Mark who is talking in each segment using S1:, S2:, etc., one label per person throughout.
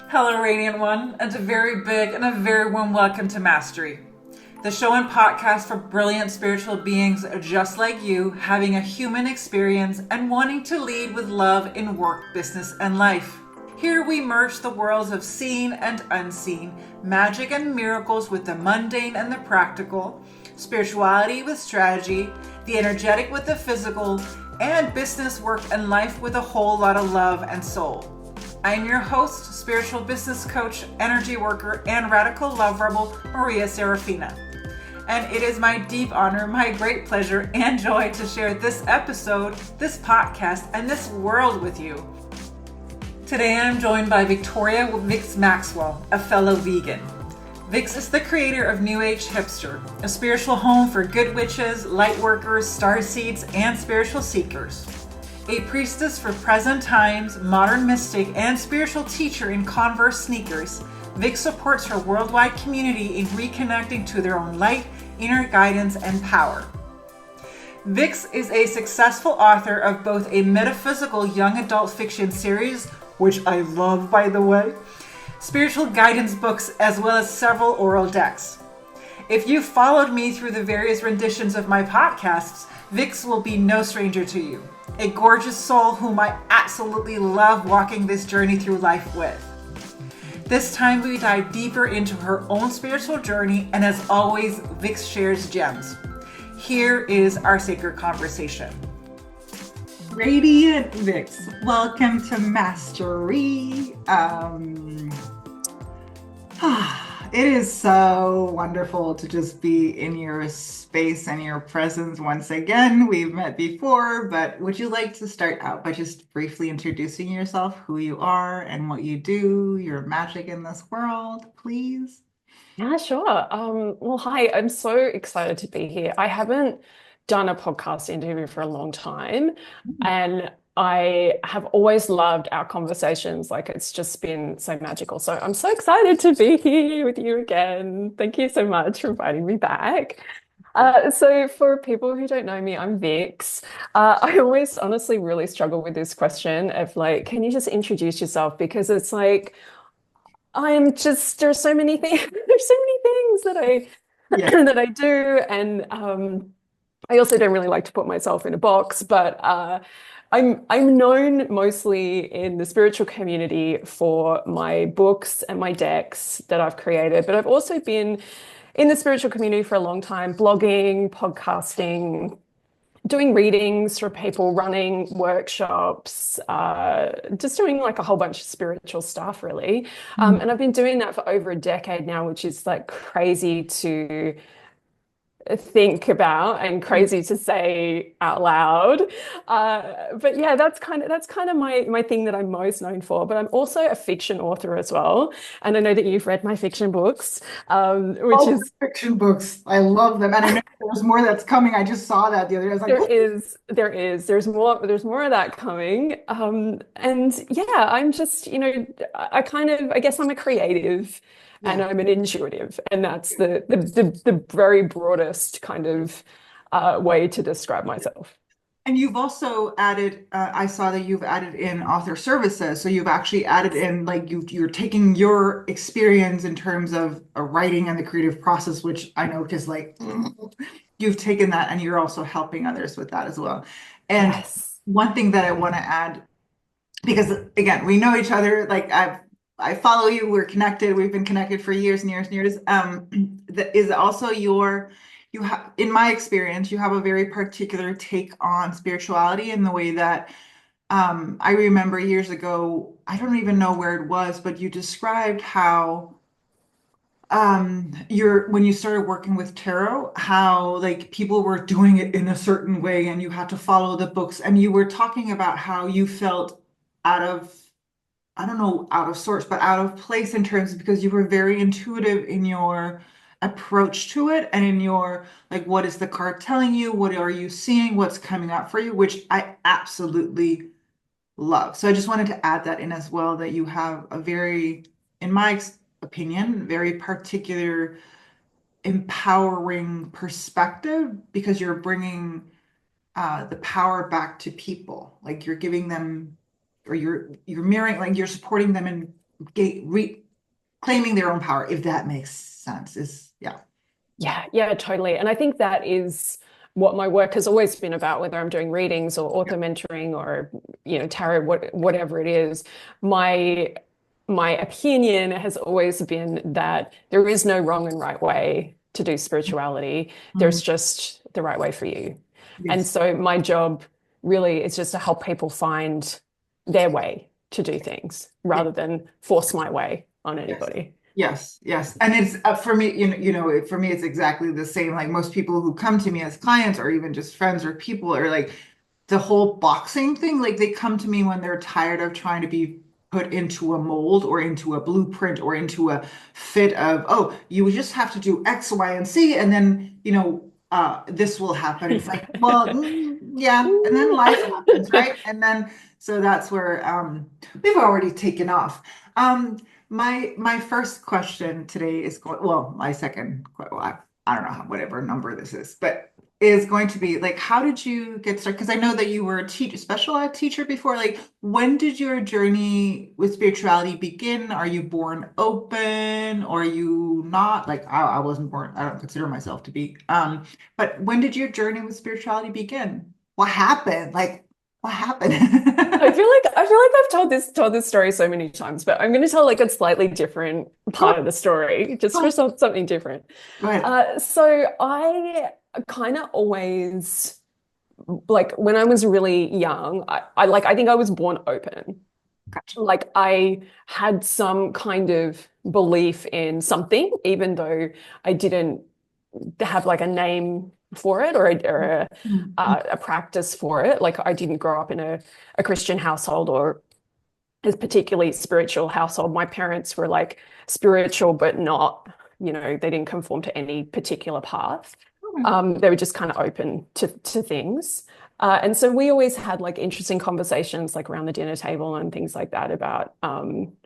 S1: Hello, Radiant One, and a very big and a very warm welcome to Mastery, the show and podcast for brilliant spiritual beings just like you, having a human experience and wanting to lead with love in work, business, and life. Here we merge the worlds of seen and unseen, magic and miracles with the mundane and the practical, spirituality with strategy, the energetic with the physical, and business, work, and life with a whole lot of love and soul. I'm your host, spiritual business coach, energy worker, and radical love rebel, Maria Saraphina. And it is my deep honor, my great pleasure, and joy to share this episode, this podcast, and this world with you. Today I'm joined by Victoria Vix Maxwell, a fellow vegan. Vix is the creator of New Age Hipster, a spiritual home for good witches, light workers, starseeds, and spiritual seekers. A priestess for present times, modern mystic, and spiritual teacher in Converse sneakers, Vix supports her worldwide community in reconnecting to their own light, inner guidance, and power. Vix is a successful author of both a metaphysical young adult fiction series, which I love by the way, spiritual guidance books, as well as several oral decks. If you followed me through the various renditions of my podcasts, Vix will be no stranger to you. A gorgeous soul whom I absolutely love walking this journey through life with. This time we dive deeper into her own spiritual journey, and as always, Vix shares gems. Here is our sacred conversation.
S2: Radiant Vix, welcome to Mastery. It is so wonderful to just be in your space and your presence once again. We've met before, but would you like to start out by just briefly introducing yourself, who you are and what you do, your magic in this world, please?
S3: Yeah, sure. Well, hi, I'm so excited to be here. I haven't done a podcast interview for a long time, and I have always loved our conversations. Like it's just been so magical. So I'm so excited to be here with you again. Thank you so much for inviting me back. So for people who don't know me, I'm Vix. I always honestly really struggle with this question of like, can you just introduce yourself? Because it's like, there's so many things, there's so many things that I
S2: Yeah.
S3: that I do. And I also don't really like to put myself in a box, but I'm known mostly in the spiritual community for my books and my decks that I've created, but I've also been in the spiritual community for a long time, blogging, podcasting, doing readings for people, running workshops, just doing like a whole bunch of spiritual stuff, really. And I've been doing that for over a decade now, which is like crazy to think about and crazy to say out loud. But yeah, that's kind of my thing that I'm most known for. But I'm also a fiction author as well. And I know that you've read my fiction books, which
S2: Oh,
S3: is
S2: fiction books. I love them. And I know there's more that's coming. I just saw that the other day. I was like,
S3: there
S2: oh,
S3: is, there is, there's more of that coming. And yeah, I'm just, I guess I'm a creative and
S2: yeah.
S3: I'm an intuitive, and that's the very broadest kind of way to describe myself.
S2: And you've also added, I saw that you've added in author services. So you've actually added in, like, you're taking your experience in terms of writing and the creative process, which I know is like, you've taken that and you're also helping others with that as well. And
S3: Yes.
S2: one thing that I want to add, because again, we know each other, like I follow you, we're connected, we've been connected for years and years and years. That is also you have, in my experience, you have a very particular take on spirituality in the way that I remember years ago, I don't even know where it was, but you described how you're when you started working with tarot, how like people were doing it in a certain way and you had to follow the books, and you were talking about how you felt out of, I don't know, out of sorts, but out of place in terms of, because you were very intuitive in your approach to it and in your, like, what is the card telling you? What are you seeing? What's coming up for you? Which I absolutely love. So I just wanted to add that in as well, that you have a very, in my opinion, very particular empowering perspective, because you're bringing the power back to people. Like you're giving them, or you're mirroring, like you're supporting them in reclaiming their own power, if that makes sense. Is yeah.
S3: Yeah, totally. And I think that is what my work has always been about, whether I'm doing readings or author mentoring or, tarot, whatever it is. My opinion has always been that there is no wrong and right way to do spirituality.
S2: Mm,
S3: There's just the right way for you. And
S2: yes.
S3: so my job really is just to help people find their way to do things
S2: Yeah.
S3: rather than force my way on
S2: Yes.
S3: anybody.
S2: Yes, yes. And it's for me, for me, it's exactly the same. Like most people who come to me as clients or even just friends or people are like the whole boxing thing. Like they come to me when they're tired of trying to be put into a mold or into a blueprint or into a fit of, oh, you just have to do X, Y, and Z, and then, this will happen. It's like, well, yeah. And then life happens, right? And then, so that's where we've already taken off. My first question today is going, well, my second, well, I don't know whatever number this is, but is going to be like, how did you get started? Because I know that you were a teacher, special ed teacher before. Like, when did your journey with spirituality begin? Are you born open or are you not? Like, I wasn't born, I don't consider myself to be. But when did your journey with spirituality begin? What happened? Like, what happened?
S3: I feel like I've told this story so many times, but I'm going to tell like a slightly different
S2: Go
S3: part of the story, just for
S2: ahead.
S3: something different.
S2: Go ahead.
S3: So I kind of always like when I was really young, I think I was born open.
S2: Gotcha.
S3: Like I had some kind of belief in something, even though I didn't have like a name for it a practice for it. Like I didn't grow up in a Christian household or a particularly spiritual household. My parents were like spiritual, but not, they didn't conform to any particular path. They were just kind of open to things. And so we always had like interesting conversations like around the dinner table and things like that about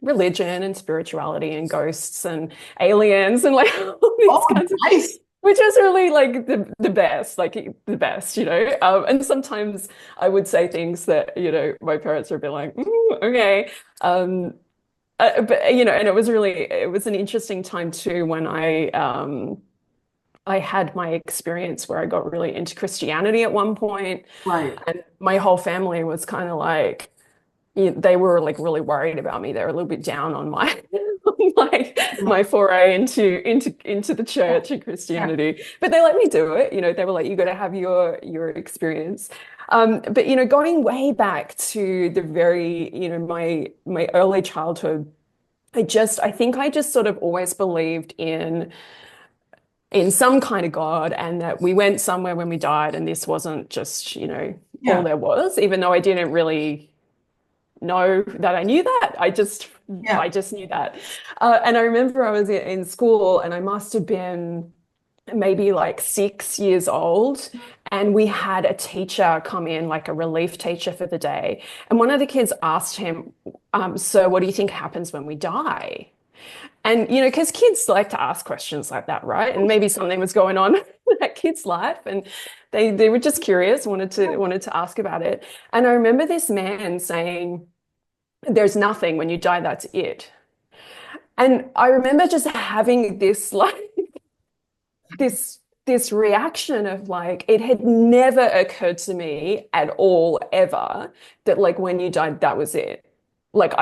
S3: religion and spirituality and ghosts and aliens and like all these
S2: Oh,
S3: kinds of things,
S2: nice.
S3: which was really like the best, like the best, And sometimes I would say things that, my parents would be like, okay. But and it was an interesting time too when I had my experience where I got really into Christianity at one point,
S2: Right.
S3: and my whole family was kind of like, they were like really worried about me. They were a little bit down on my
S2: Yeah.
S3: my foray into the
S2: Yeah.
S3: church and
S2: Yeah.
S3: Christianity. But they let me do it. They were like, you got to have your experience. But going way back to the very, my early childhood, I think I just sort of always believed in some kind of God and that we went somewhere when we died and this wasn't just, all
S2: Yeah.
S3: there was, even though I didn't really know that I knew that.
S2: Yeah.
S3: I just knew that. And I remember I was in school and I must have been maybe like 6 years old. And we had a teacher come in, like a relief teacher for the day. And one of the kids asked him, so what do you think happens when we die? And, because kids like to ask questions like that, right? And maybe something was going on in that kid's life and they were just curious, wanted to ask about it. And I remember this man saying, there's nothing when you die, that's it. And I remember just having this like this reaction of like it had never occurred to me at all ever that like when you died that was it. Like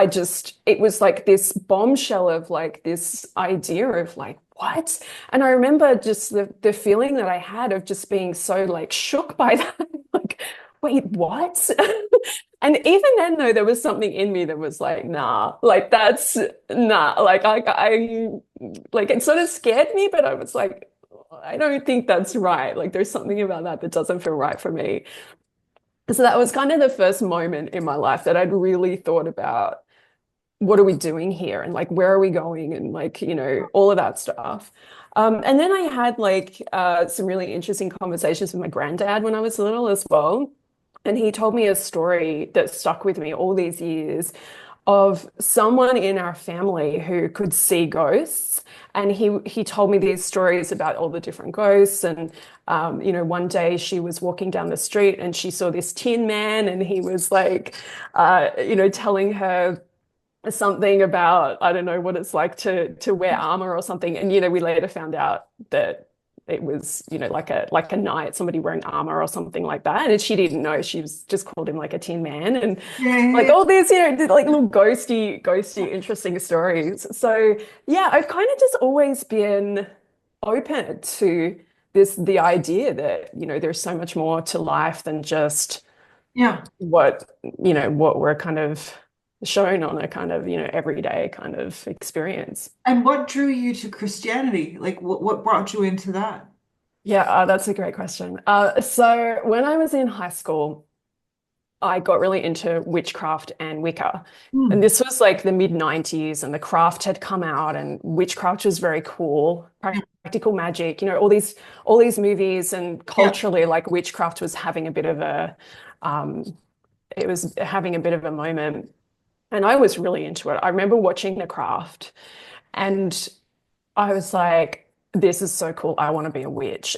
S3: it was like this bombshell of like this idea of like what? And I remember just the feeling that I had of just being so like shook by that. Like, wait, what? And even then though there was something in me that was like, nah, like that's nah. Like I like it sort of scared me, but I was like, I don't think that's right. Like there's something about that that doesn't feel right for me. So that was kind of the first moment in my life that I'd really thought about what are we doing here and like where are we going and like, all of that stuff. And then I had like some really interesting conversations with my granddad when I was little as well. And he told me a story that stuck with me all these years of someone in our family who could see ghosts. And he told me these stories about all the different ghosts. And one day she was walking down the street and she saw this tin man, and he was like, telling her something about, I don't know what it's like to wear armor or something. And we later found out that it was, like a knight, somebody wearing armor or something like that. And she didn't know. She was just called him like a tin man, and like
S2: Yeah.
S3: all these, like little ghosty, interesting stories. So yeah, I've kind of just always been open to the idea that, there's so much more to life than just
S2: Yeah.
S3: what we're kind of shown on a kind of, everyday kind of experience.
S2: And what drew you to Christianity? Like what brought you into that?
S3: Yeah, that's a great question. So when I was in high school, I got really into witchcraft and Wicca. And
S2: Hmm.
S3: this was like the mid 90s, and the craft had come out, and witchcraft was very cool.
S2: Yeah.
S3: Practical magic, all these movies, and
S2: Yeah.
S3: culturally, like witchcraft was having a bit of a um, it was having a bit of a moment. And I was really into it. I remember watching The Craft, and I was like, this is so cool. I want to be a witch.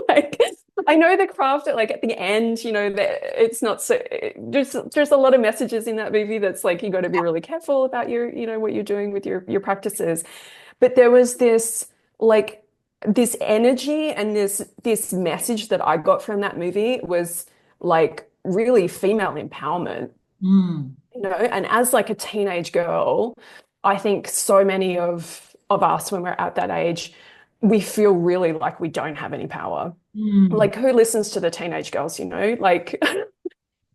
S3: Like, I know The Craft, like at the end, that it's not so, there's a lot of messages in that movie that's like, you got to be really careful about what you're doing with your practices. But there was like, this energy and this message that I got from that movie was like really female empowerment.
S2: Hmm.
S3: And as like a teenage girl, I think so many of us when we're at that age, we feel really like we don't have any power.
S2: Hmm.
S3: Like, who listens to the teenage girls, Like,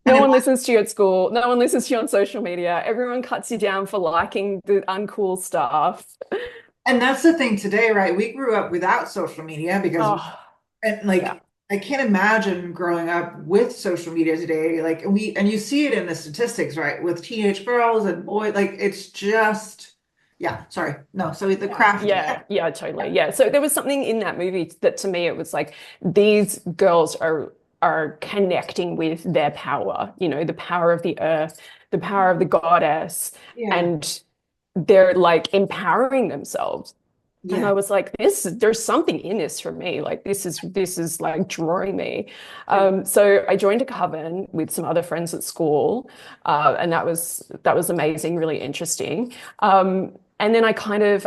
S2: And
S3: no
S2: it,
S3: one listens to you at school, no one listens to you on social media. Everyone cuts you down for liking the uncool stuff.
S2: and that's the thing today, right? We grew up without social media because
S3: Oh,
S2: and
S3: yeah.
S2: like I can't imagine growing up with social media today. Like and you see it in the statistics, right? With teenage girls and boys, like it's just yeah, sorry. No, so the
S3: Yeah,
S2: craft.
S3: yeah, yeah, totally. Yeah. So there was something in that movie that to me it was like these girls are connecting with their power, the power of the earth, the power of the goddess,
S2: Yeah.
S3: and they're like empowering themselves. And I
S2: Yeah.
S3: was like, there's something in this for me. Like this is like drawing me.
S2: Yeah.
S3: So I joined a coven with some other friends at school, and that was amazing, really interesting. And then I kind of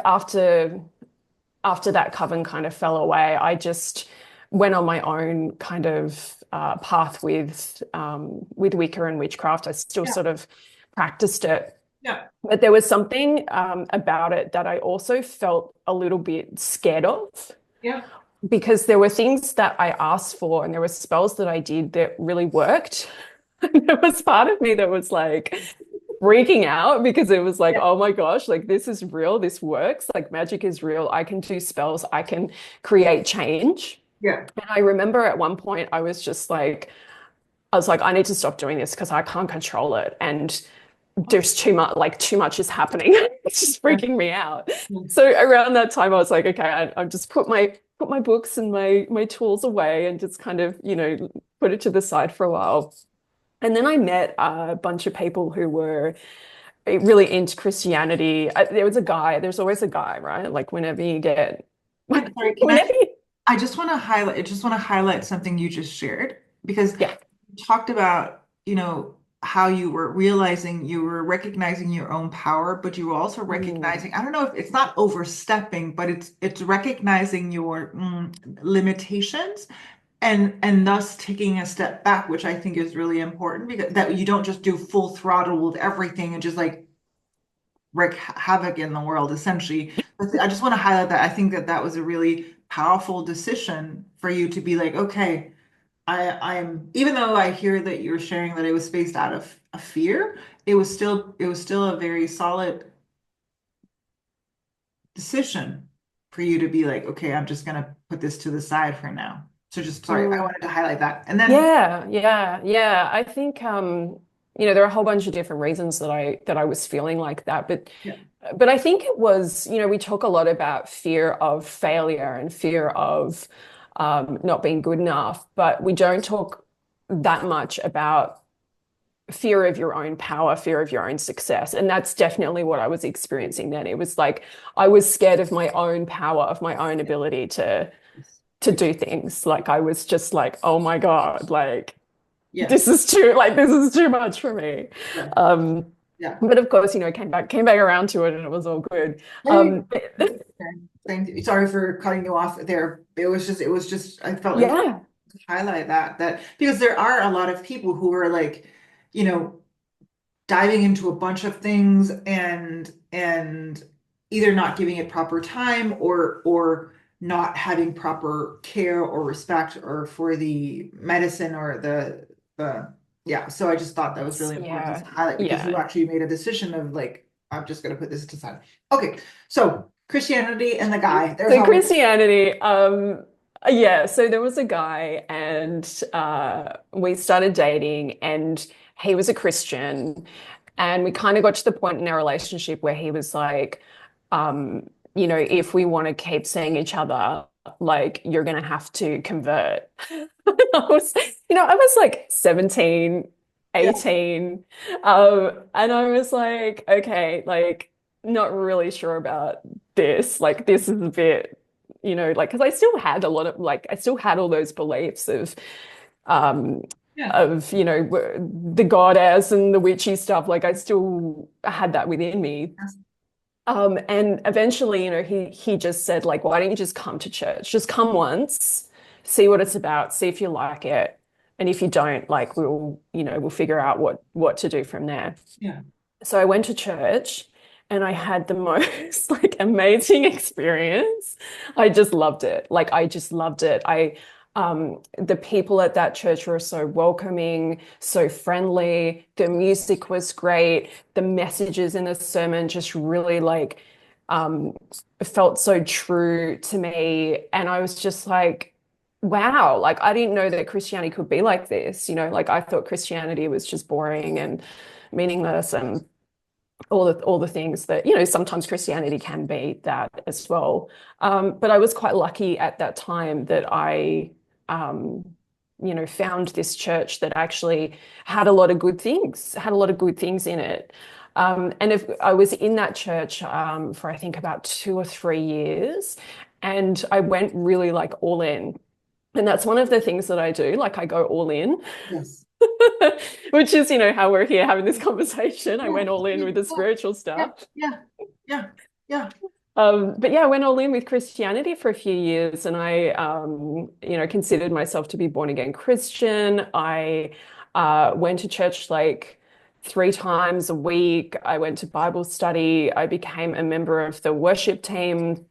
S3: after that coven kind of fell away, I just went on my own kind of path with Wicca and witchcraft. I still
S2: Yeah.
S3: sort of practiced it,
S2: Yeah.
S3: but there was something about it that I also felt a little bit scared of,
S2: Yeah.
S3: because there were things that I asked for and there were spells that I did that really worked. And there was part of me that was like freaking out because it was like,
S2: Yeah.
S3: oh my gosh, like this is real, this works, like magic is real. I can do spells, I can create change.
S2: Yeah.
S3: And I remember at one point I was like, I need to stop doing this because I can't control it. And there's too much is happening. It's just
S2: Yeah.
S3: freaking me out.
S2: Yeah.
S3: So around that time, I was like, okay, I just put my books and my tools away and just kind of, put it to the side for a while. And then I met a bunch of people who were really into Christianity. There's always a guy, right? Like whenever you get,
S2: Wait, sorry,
S3: whenever you,
S2: I just want to highlight something you just shared because
S3: yeah.
S2: you talked about, how you were realizing you were recognizing your own power, but you were also
S3: Mm,
S2: recognizing, I don't know if it's not overstepping, but it's recognizing your limitations and thus taking a step back, which I think is really important because that you don't just do full throttle with everything and just like wreak havoc in the world, essentially. But I just want to highlight that I think that that was a really powerful decision for you to be like, okay, I'm even though I hear that you're sharing that it was spaced out of a fear, it was still a very solid decision for you to be like, okay, I'm just gonna put this to the side for now. So just sorry, I
S3: mm.
S2: wanted to highlight that. And then
S3: Yeah, yeah, yeah. I think there are a whole bunch of different reasons that I was feeling like that,
S2: yeah,
S3: but I think it was, we talk a lot about fear of failure and fear of not being good enough, but we don't talk that much about fear of your own power, fear of your own success. And that's definitely what I was experiencing then. It was like I was scared of my own power, of my own ability to do things. Like I was just like, oh my God, like
S2: yes,
S3: this is too much for me.
S2: yeah,
S3: Um,
S2: Yeah.
S3: But of course, came back around to it and it was all good.
S2: Hey, thank you. Sorry for cutting you off there. It was just, I felt like
S3: Yeah.
S2: to highlight that because there are a lot of people who are like, you know, diving into a bunch of things and either not giving it proper time or not having proper care or respect or for the medicine or the yeah. So I just thought that was really important
S3: Yeah.
S2: to highlight because you
S3: Yeah.
S2: actually made a decision of like, I'm just gonna put this to side. Okay, so Christianity and the guy. There's
S3: So
S2: always
S3: Christianity, yeah, so there was a guy and we started dating and he was a Christian and we kind of got to the point in our relationship where he was like, if we want to keep seeing each other, like you're gonna have to convert. I was like 17,
S2: yeah,
S3: 18, and I was like, okay, like not really sure about this. Like this is a bit, like because I still had a lot of like I still had all those beliefs um
S2: yeah,
S3: of the goddess and the witchy stuff. Like I still had that within me.
S2: yes,
S3: And eventually, he just said, like, why don't you just come to church? Just come once, see what it's about, see if you like it. And if you don't, like, we'll figure out what to do from there.
S2: yeah,
S3: So I went to church and I had the most like amazing experience. I just loved it. Like I just loved it. The people at that church were so welcoming, so friendly. The music was great. The messages in the sermon just really like um felt so true to me. And I was just like, wow, like I didn't know that Christianity could be like this, like I thought Christianity was just boring and meaningless and all the things that sometimes Christianity can be that as well. But I was quite lucky at that time that I found this church that actually had a lot of good things, in it. And if I was in that church for I think about 2 or 3 years, and I went really like all in. And that's one of the things that I do, like I go all in.
S2: yes,
S3: Which is, how we're here having this conversation. I
S2: yeah,
S3: went all in with the
S2: yeah,
S3: spiritual
S2: yeah,
S3: stuff.
S2: yeah, yeah, yeah.
S3: But yeah, I went all in with Christianity for a few years and I, considered myself to be born again Christian. I went to church like 3 times a week. I went to Bible study. I became a member of the worship team,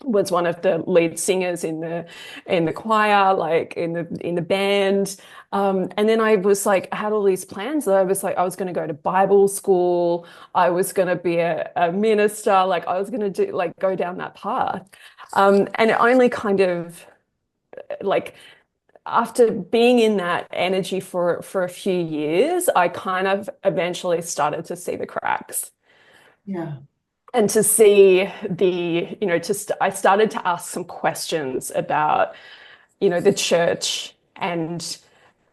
S3: was one of the lead singers in the choir, like in the band. And then I was like, I had all these plans that I was like, I was going to go to Bible school. I was going to be a minister. Like I was going to do like go down that path. And it only kind of like after being in that energy for a few years, I kind of eventually started to see the cracks
S2: Yeah.
S3: and to see I started to ask some questions about, the church. And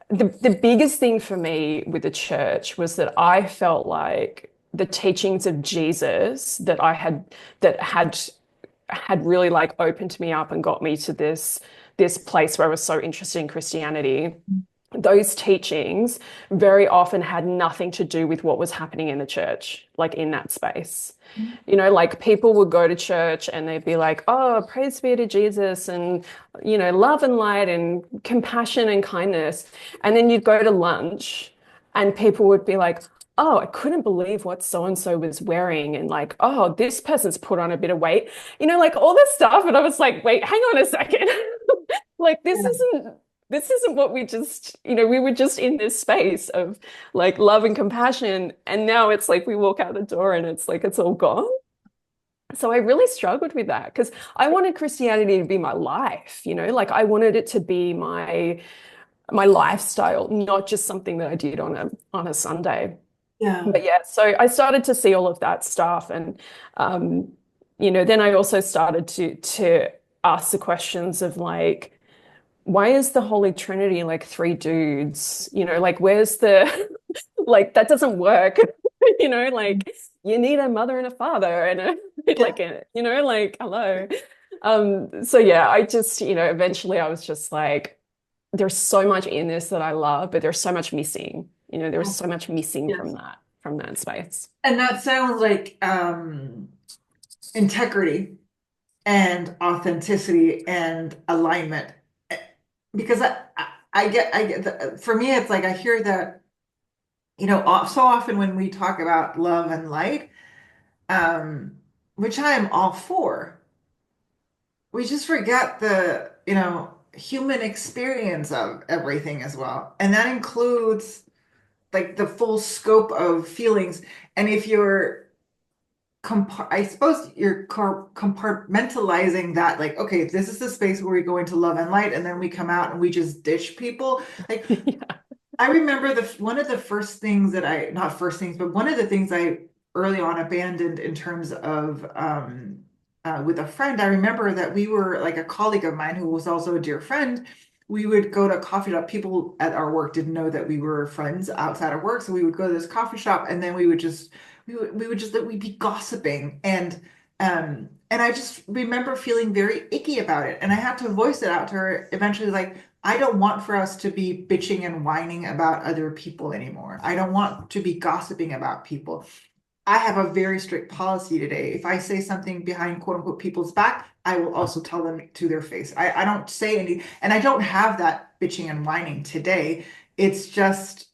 S3: the biggest thing for me with the church was that I felt like the teachings of Jesus that had really like opened me up and got me to this place where I was so interested in Christianity. Those teachings very often had nothing to do with what was happening in the church, like in that space. Like people would go to church and they'd be like, oh, praise be to Jesus and, love and light and compassion and kindness. And then you'd go to lunch and people would be like, oh, I couldn't believe what so-and-so was wearing. And like, oh, this person's put on a bit of weight, like all this stuff. And I was like, wait, hang on a second. Like, this isn't what we were just in this space of like love and compassion. And now it's like we walk out the door and it's like it's all gone. So I really struggled with that because I wanted Christianity to be my life, like I wanted it to be my lifestyle, not just something that I did on a Sunday.
S2: Yeah.
S3: But yeah, so I started to see all of that stuff. And then I also started to ask the questions of like, why is the Holy Trinity like three dudes? Like where's the like that doesn't work. Like you need a mother and a father and
S2: Yeah.
S3: like hello. So yeah, I just, eventually I was just like, there's so much in this that I love, but there's so much missing. There was so much missing
S2: Yes.
S3: from that space.
S2: And that sounds like integrity and authenticity and alignment. Because I get for me, it's like I hear that, so often when we talk about love and light, um, which I am all for, we just forget the, human experience of everything as well. And that includes like the full scope of feelings. And if you're I suppose you're compartmentalizing that, like, okay, this is the space where we go into love and light, and then we come out and we just ditch people. Like,
S3: Yeah.
S2: I remember one of the first things that not first things, but one of the things I early on abandoned in terms of with a friend. I remember that we were like a colleague of mine who was also a dear friend. We would go to a coffee shop. People at our work didn't know that we were friends outside of work, so we would go to this coffee shop, and then we'd be gossiping, and I just remember feeling very icky about it, and I had to voice it out to her eventually, like, I don't want for us to be bitching and whining about other people anymore. I don't want to be gossiping about people. I have a very strict policy today. If I say something behind quote unquote people's back, I will also tell them to their face. I don't say any, and I don't have that bitching and whining today. It's just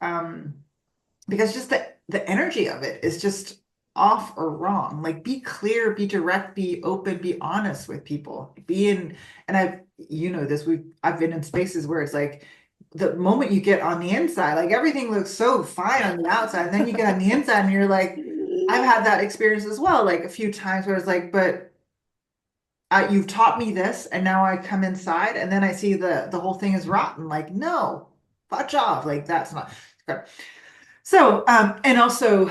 S2: because just the energy of it is just off or wrong. Like, be clear, be direct, be open, be honest with people. And I've been in spaces where it's like the moment you get on the inside, like everything looks so fine on the outside, and then you get on the inside and you're like, I've had that experience as well, like a few times where it's like, but you've taught me this, and now I come inside and then I see the whole thing is rotten. Like, no, fudge off. Like, that's not good. So, and also,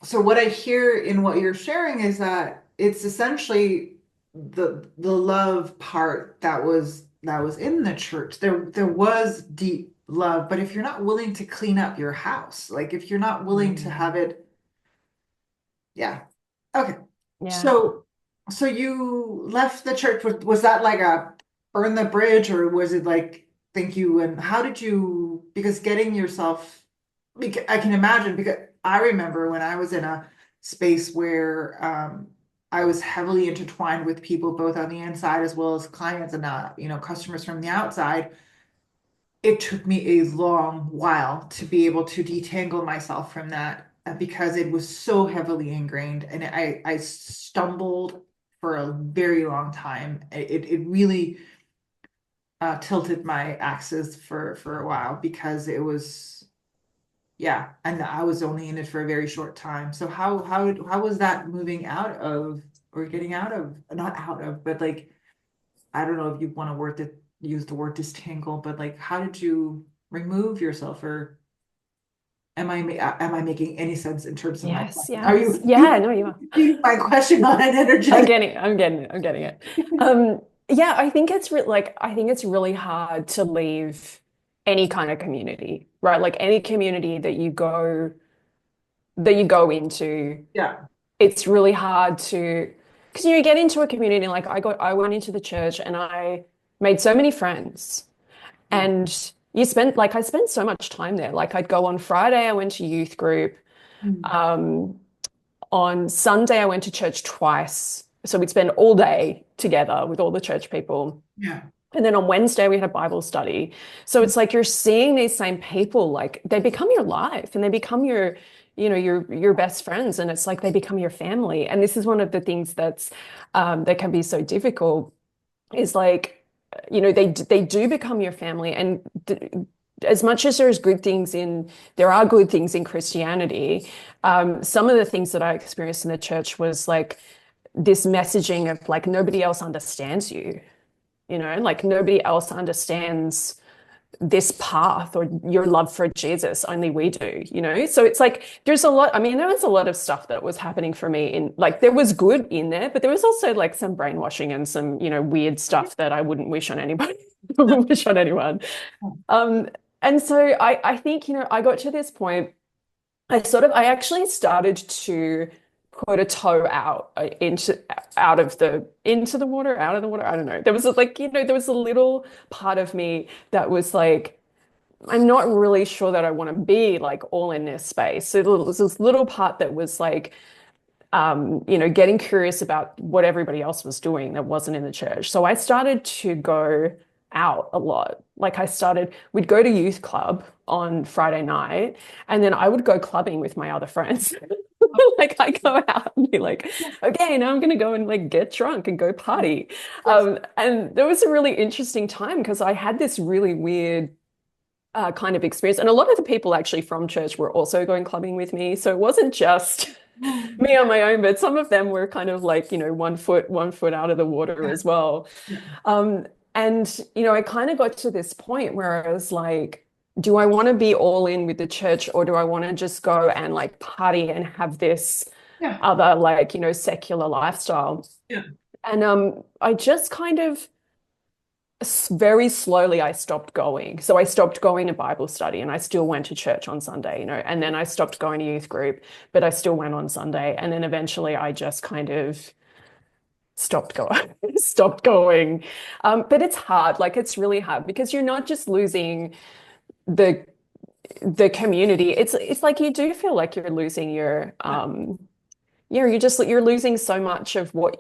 S2: so what I hear in what you're sharing is that it's essentially the love part that was in the church. There was deep love, but if you're not willing to clean up your house, like if you're not willing to have it, yeah. Okay.
S3: Yeah.
S2: So you left the church. Was that like a burn the bridge, or was it like thank you? And how did you, because getting yourself, I can imagine, because I remember when I was in a space where I was heavily intertwined with people both on the inside as well as clients and customers from the outside. It took me a long while to be able to detangle myself from that, because it was so heavily ingrained, and I stumbled for a very long time. It really tilted my axis for a while, because it was, yeah, and I was only in it for a very short time. So how was that moving out of, or getting out of, not out of, but like, I don't know if you want to use the word distangle, but like, how did you remove yourself, or am I making any sense in terms of my
S3: Yes,
S2: question? Are
S3: yes.
S2: you
S3: Yeah, no, you are.
S2: my question on an
S3: I'm
S2: energetic?
S3: getting it. Yeah, I think it's really hard to leave any kind of community, right? Like any community that you go into,
S2: Yeah.
S3: it's really hard to, because you get into a community, like I went into the church and I made so many friends, and I spent so much time there. Like I'd go on Friday, I went to youth group.
S2: Mm.
S3: Um, on Sunday, I went to church twice. So we'd spend all day together with all the church people.
S2: Yeah.
S3: And then on Wednesday, we had a Bible study. So it's like you're seeing these same people, like they become your life and they become your best friends. And it's like they become your family. And this is one of the things that can be so difficult, is like, they do become your family. And as much as there are good things in Christianity, some of the things that I experienced in the church was like this messaging of like nobody else understands you, like nobody else understands this path or your love for Jesus, only we do. So it's like there was a lot of stuff that was happening for me, in like there was good in there, but there was also like some brainwashing and some, weird stuff that I wouldn't wish on anybody, wouldn't wish on anyone. Um, and so I think, I got to this point, I actually started to put a toe out into the water, out of the water. I don't know. There was there was a little part of me that was like, I'm not really sure that I want to be like all in this space. So there was this little part that was like, getting curious about what everybody else was doing that wasn't in the church. So I started to go out a lot. Like we'd go to youth club on Friday night, and then I would go clubbing with my other friends. Like I go out and be like, okay, now I'm gonna go and like get drunk and go party. And there was a really interesting time because I had this really weird kind of experience. And a lot of the people actually from church were also going clubbing with me. So it wasn't just me on my own, but some of them were kind of like, 1 foot out of the water as well. And I kind of got to this point where I was like, do I want to be all in with the church, or do I want to just go and like party and have this other like, secular lifestyle?
S2: Yeah.
S3: And I just kind of very slowly I stopped going. So I stopped going to Bible study, and I still went to church on Sunday, and then I stopped going to youth group, but I still went on Sunday. And then eventually I just kind of stopped going, stopped going. But it's hard. Like it's really hard because you're not just losing the community. It's like you do feel like you're losing your you're losing so much of what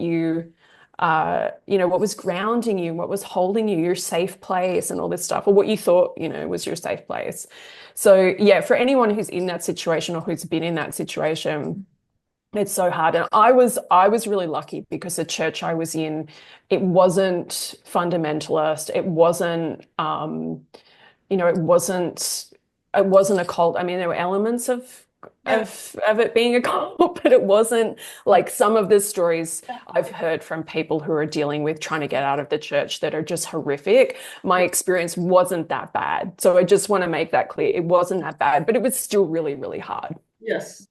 S3: what was grounding you, what was holding you, your safe place and all this stuff, or what you thought, was your safe place. So yeah, for anyone who's in that situation or who's been in that situation, it's so hard. And I was really lucky because the church I was in, it wasn't fundamentalist. It wasn't, it wasn't a cult. I mean, there were elements of it being a cult, but it wasn't like some of the stories I've heard from people who are dealing with trying to get out of the church that are just horrific. My experience wasn't that bad. So I just want to make that clear. It wasn't that bad, but it was still really, really hard.
S2: Yes.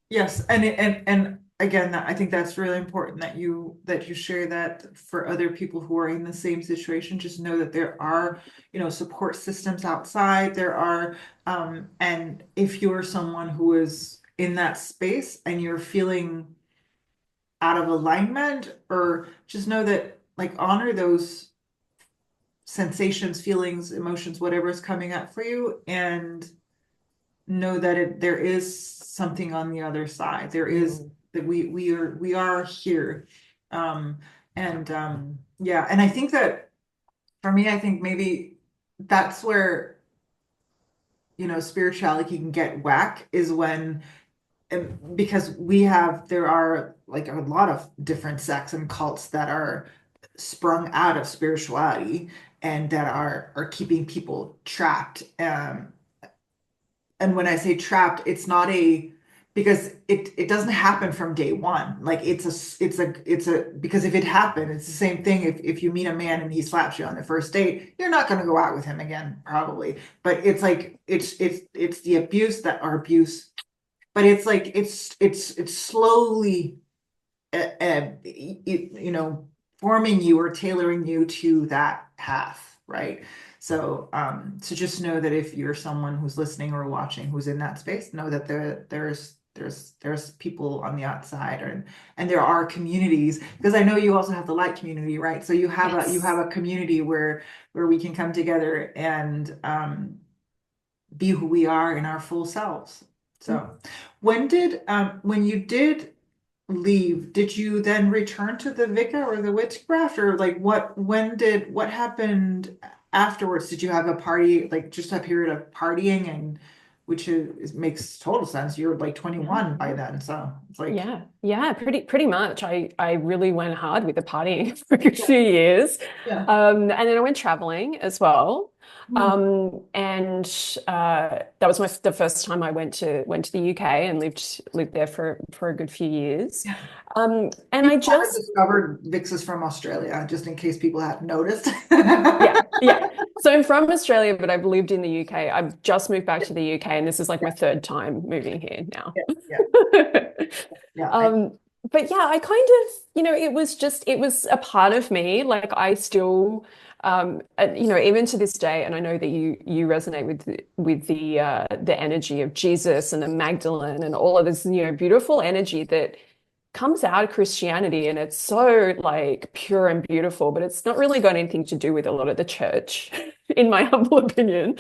S2: And again, I think that's really important that you share that for other people who are in the same situation. Just know that there are, support systems outside. There are, and if you're someone who is in that space and you're feeling out of alignment, or just know that, like, honor those sensations, feelings, emotions, whatever is coming up for you, and know that there is something on the other side. There is that we are here. And I think that for me, I think maybe that's where, spirituality can get whack, is when, because there are like a lot of different sects and cults that are sprung out of spirituality and that are keeping people trapped. And when I say trapped, it's not because it doesn't happen from day one. Like it's a because if it happened, it's the same thing. If you meet a man and he slaps you on the first date, you're not going to go out with him again, probably. But it's like it's the abuse but it's like it's slowly forming you or tailoring you to that path, right? So just know that if you're someone who's listening or watching who's in that space, know that there's people on the outside, and there are communities, because I know you also have the light community, right? So you have a community where we can come together and be who we are in our full selves. So when you did leave, did you then return to the Wicca or the witchcraft, or like what happened afterwards? Did you have a party, like just a period of partying, and which makes total sense. You're like 21 by then, so it's like
S3: pretty much. I really went hard with the partying for a good few years, and then I went traveling as well. And that was the first time I went to the UK and lived there for a good few years. And I just
S2: discovered Vix is from Australia, just in case people hadn't noticed.
S3: yeah. So I'm from Australia, but I've lived in the UK. I've just moved back to the UK, and this is like my third time moving here now. But yeah, I kind of, it was a part of me. Like I still, even to this day, and I know that you resonate with the energy of Jesus and the Magdalene and all of this, beautiful energy that comes out of Christianity, and it's so like pure and beautiful, but it's not really got anything to do with a lot of the church, in my humble opinion.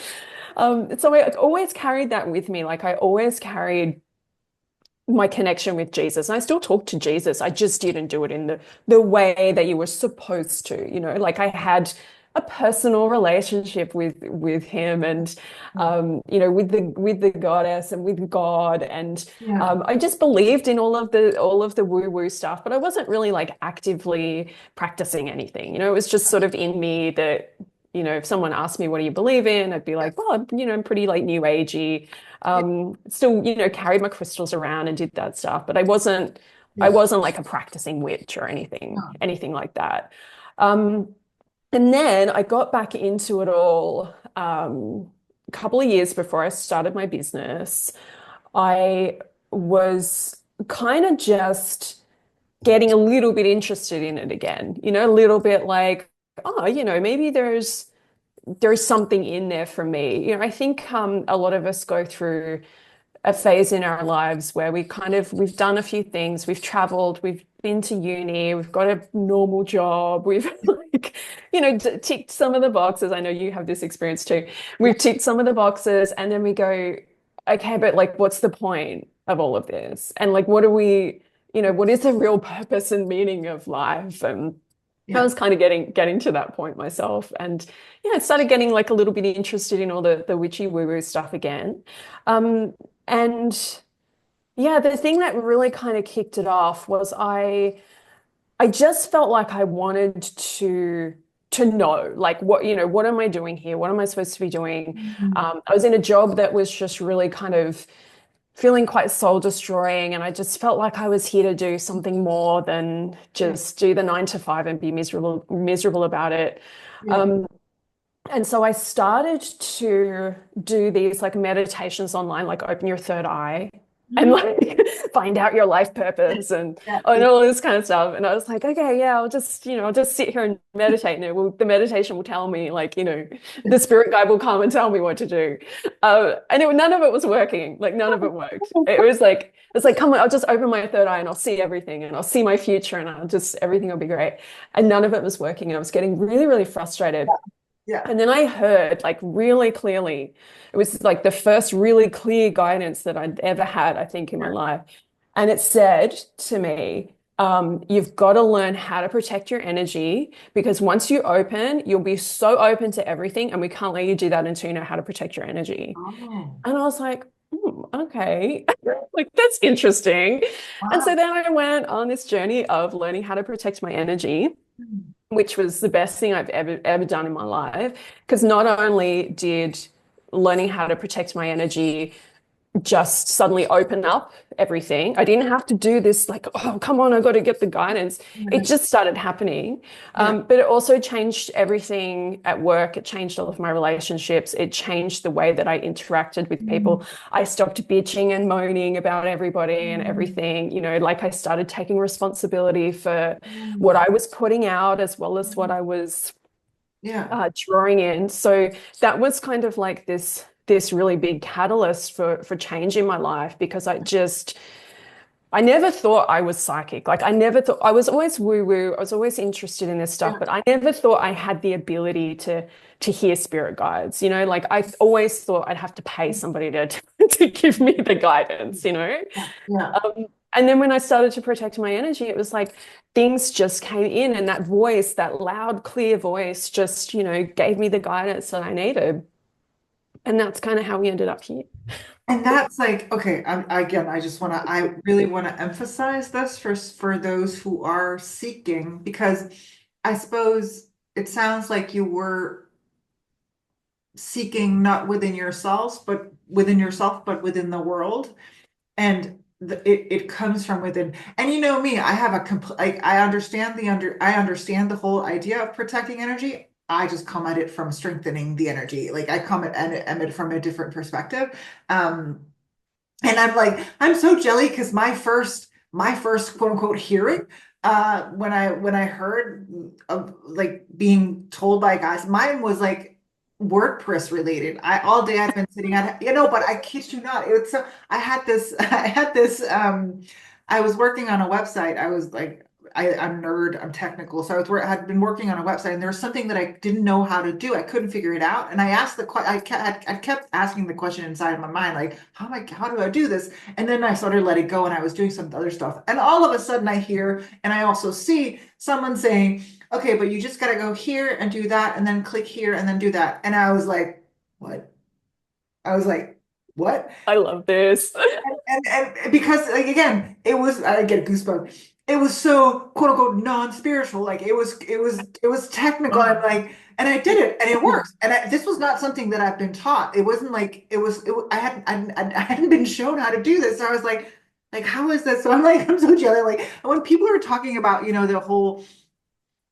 S3: So I always carried that with me. Like I always carried my connection with Jesus. And I still talk to Jesus. I just didn't do it in the way that you were supposed to, like I had a personal relationship with him and with the goddess and with God. And
S2: Yeah.
S3: I just believed in all of the woo-woo stuff, but I wasn't really like actively practicing anything. It was just sort of in me that, if someone asked me, what do you believe in? I'd be like, well, I'm pretty like new agey.
S2: Yeah.
S3: Still, carried my crystals around and did that stuff, but I wasn't
S2: Yeah.
S3: like a practicing witch or anything,
S2: Yeah.
S3: anything like that. Um, and then I got back into it all a couple of years before I started my business. I was kind of just getting a little bit interested in it again, a little bit like, oh, maybe there's something in there for me. I think a lot of us go through a phase in our lives where we've done a few things, we've traveled, we've been to uni, we've got a normal job, we've like, ticked some of the boxes. I know you have this experience too. We've ticked some of the boxes and then we go, okay, but like, what's the point of all of this? And like, what is the real purpose and meaning of life? And I
S2: Yeah.
S3: was kind of getting to that point myself, and I started getting like a little bit interested in all the witchy woo-woo stuff again. And yeah, the thing that really kind of kicked it off was I just felt like I wanted to know, like what am I doing here? What am I supposed to be doing?
S2: Mhm.
S3: I was in a job that was just really kind of feeling quite soul destroying, and I just felt like I was here to do something more than
S2: Yeah.
S3: just do the 9 to 5 and be miserable about it.
S2: Yeah.
S3: Um, and so I started to do these like meditations online, like open your third eye and
S2: Mhm.
S3: like find out your life purpose and
S2: Yeah.
S3: and all this kind of stuff. And I was like, okay, yeah, I'll just sit here and meditate. And the meditation will tell me, like, the spirit guide will come and tell me what to do. None of it was working. Like none of it worked. It's like, come on, I'll just open my third eye and I'll see everything and I'll see my future and everything will be great. And none of it was working. And I was getting really, really frustrated.
S2: Yeah.
S3: And then I heard like really clearly, it was like the first really clear guidance that I'd ever had, I think, in my life. And it said to me, you've got to learn how to protect your energy because once you open, you'll be so open to everything, and we can't let you do that until you know how to protect your energy.
S2: Oh,
S3: And I was like, okay, like that's interesting. And
S2: wow.
S3: so then I went on this journey of learning how to protect my energy,
S2: Mhm.
S3: which was the best thing I've ever done in my life. Because not only did learning how to protect my energy just suddenly open up everything. I didn't have to do this like, oh, come on, I got to get the guidance. It just started happening.
S2: Yeah.
S3: But it also changed everything at work. It changed all of my relationships. It changed the way that I interacted with
S2: Mhm.
S3: people. I stopped bitching and moaning about everybody and
S2: Mhm.
S3: everything. Like I started taking responsibility for what
S2: Mhm.
S3: I was putting out as well as what I was
S2: Yeah.
S3: drawing in. So that was kind of like this really big catalyst for change in my life because I never thought I was psychic. Like I never thought I was always woo-woo. I was always interested in this stuff,
S2: Yeah.
S3: but I never thought I had the ability to hear spirit guides. Like I always thought I'd have to pay somebody to to give me the guidance.
S2: Yeah. Yeah.
S3: And then when I started to protect my energy, it was like things just came in, and that voice, that loud, clear voice, just gave me the guidance that I needed. And that's kind of how we ended up here.
S2: And that's like, okay, again, I really want to emphasize this for those who are seeking, because I suppose it sounds like you were seeking not within yourselves, but within the world. And it comes from within. And you know me, I have a complete, like, I understand the whole idea of protecting energy. I just come at it from strengthening the energy. Like I come at it from a different perspective. Um, and I'm like, I'm so jelly because my first quote unquote hearing, when I heard of like being told by guys, mine was like WordPress related. I all day I've been sitting at, but I kid you not, it's so I had this, I was working on a website. I was like I'm nerd, I'm technical. So I had been working on a website and there was something that I didn't know how to do. I couldn't figure it out. And I asked I kept asking the question inside of my mind, like, how do I do this? And then I started letting go and I was doing some other stuff. And all of a sudden I hear, and I also see someone saying, okay, but you just got to go here and do that and then click here and then do that. And I was like, what? I was like, what?
S3: I love this.
S2: And because like again, it was I get a goosebump. It was so quote unquote non-spiritual. Like it was technical. I'm like, and I did it, and it works. And this was not something that I've been taught. It wasn't like I hadn't been shown how to do this. So I was like how is this? So I'm like I'm so jealous. Like when people are talking about the whole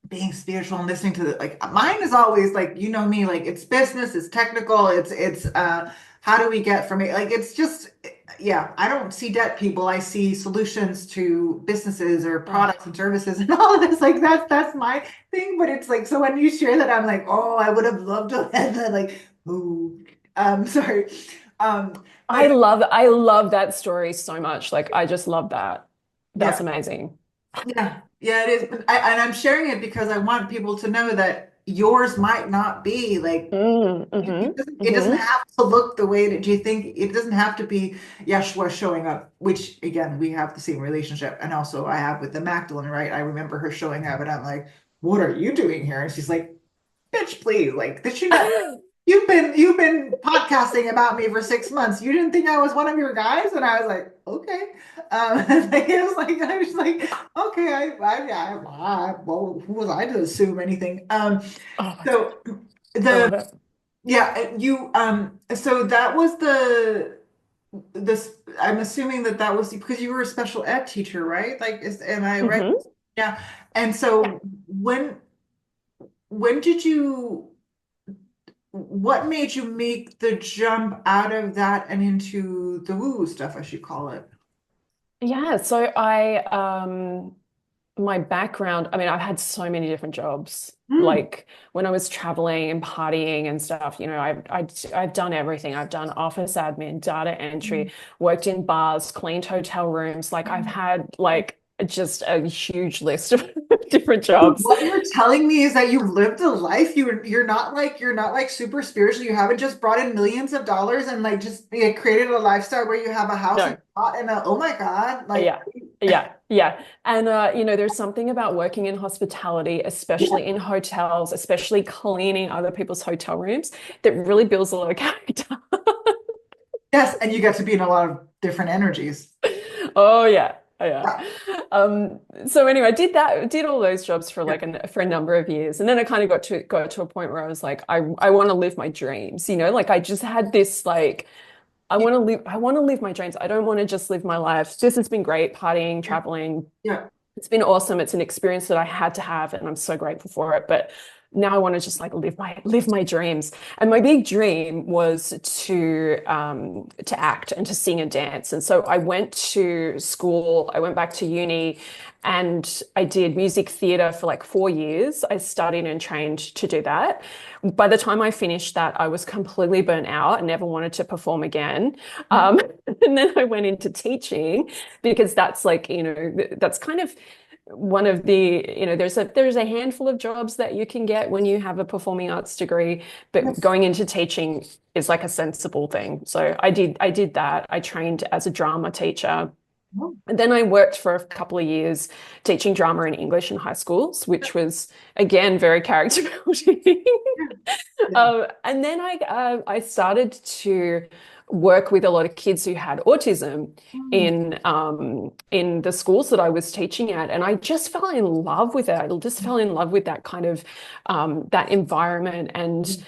S2: being spiritual and listening to the like mine is always like me, like it's business, it's technical, it's how do we get from it, like it's just yeah, I don't see debt people, I see solutions to businesses or products and services and all of this, like that's my thing. But it's like, so when you share that, I'm like, oh, I would have loved to have that, like, ooh, sorry.
S3: I
S2: But
S3: love that story so much. Like I just love that. That's
S2: yeah.
S3: amazing.
S2: Yeah, it is. And I'm sharing it because I want people to know that yours might not be like it doesn't
S3: Hmm.
S2: have to look the way that you think. It doesn't have to be Yeshua showing up, which again, we have the same relationship. And also I have with the Magdalene, right? I remember her showing up and I'm like, what are you doing here? And she's like, bitch, please, like, did you not? You've been podcasting about me for 6 months. You didn't think I was one of your guys? And I was like, okay. Like, it was like I was like, okay, well, who was I to assume anything?
S3: Oh my God,
S2: So
S3: I
S2: the
S3: love it.
S2: yeah, so that was this. I'm assuming that was because you were a special ed teacher, right? Like, am I right?
S3: Hmm.
S2: Yeah. And
S3: Yeah.
S2: so when did you? What made you make the jump out of that and into the woo stuff, as you call it?
S3: Yeah, so I my background, I mean, I've had so many different jobs.
S2: Mm,
S3: Like when I was traveling and partying and stuff, I've done everything. I've done office admin, data
S2: mm,
S3: entry, worked in bars, cleaned hotel rooms. Like I've
S2: mm.
S3: had like just a huge list of different
S2: So
S3: jobs.
S2: what you're telling me is that you've lived a life. You're not like super spiritual. You haven't just brought in millions of dollars and like just created a lifestyle where you have a house and
S3: No.
S2: a lot and oh my God, like
S3: Yeah. Yeah. Yeah. And there's something about working in hospitality, especially in hotels, especially cleaning other people's hotel rooms, that really builds a lot of character.
S2: yes, and you get to be in a lot of different energies.
S3: Oh yeah. Oh yeah.
S2: Yeah,
S3: So anyway, I did all those jobs for
S2: yeah,
S3: for a number of years. And then I kind of got to a point where I was like, I want to live my dreams, like I just had this like I want to live my dreams. I don't want to just live my life. This has been great, partying,
S2: yeah,
S3: traveling.
S2: yeah.
S3: It's been awesome. It's an experience that I had to have, and I'm so grateful for it. But now I want to just like live my dreams. And my big dream was to act and to sing and dance. And so I went to school. I went back to uni, and I did music theatre for like 4 years. I studied and trained to do that. By the time I finished that, I was completely burnt out and never wanted to perform again.
S2: Mhm.
S3: Um, and then I went into teaching because that's like, that's kind of one of the, there's a handful of jobs that you can get when you have a performing arts degree, but
S2: Yes.
S3: going into teaching is like a sensible thing. So I did that. I trained as a drama teacher.
S2: Oh,
S3: And then I worked for a couple of years teaching drama and English in high schools, which was again very character building.
S2: yeah.
S3: And then I started to work with a lot of kids who had autism
S2: Mm,
S3: in the schools that I was teaching at, and I just fell in love with it. I just fell in love with that kind of that environment, and
S2: mm,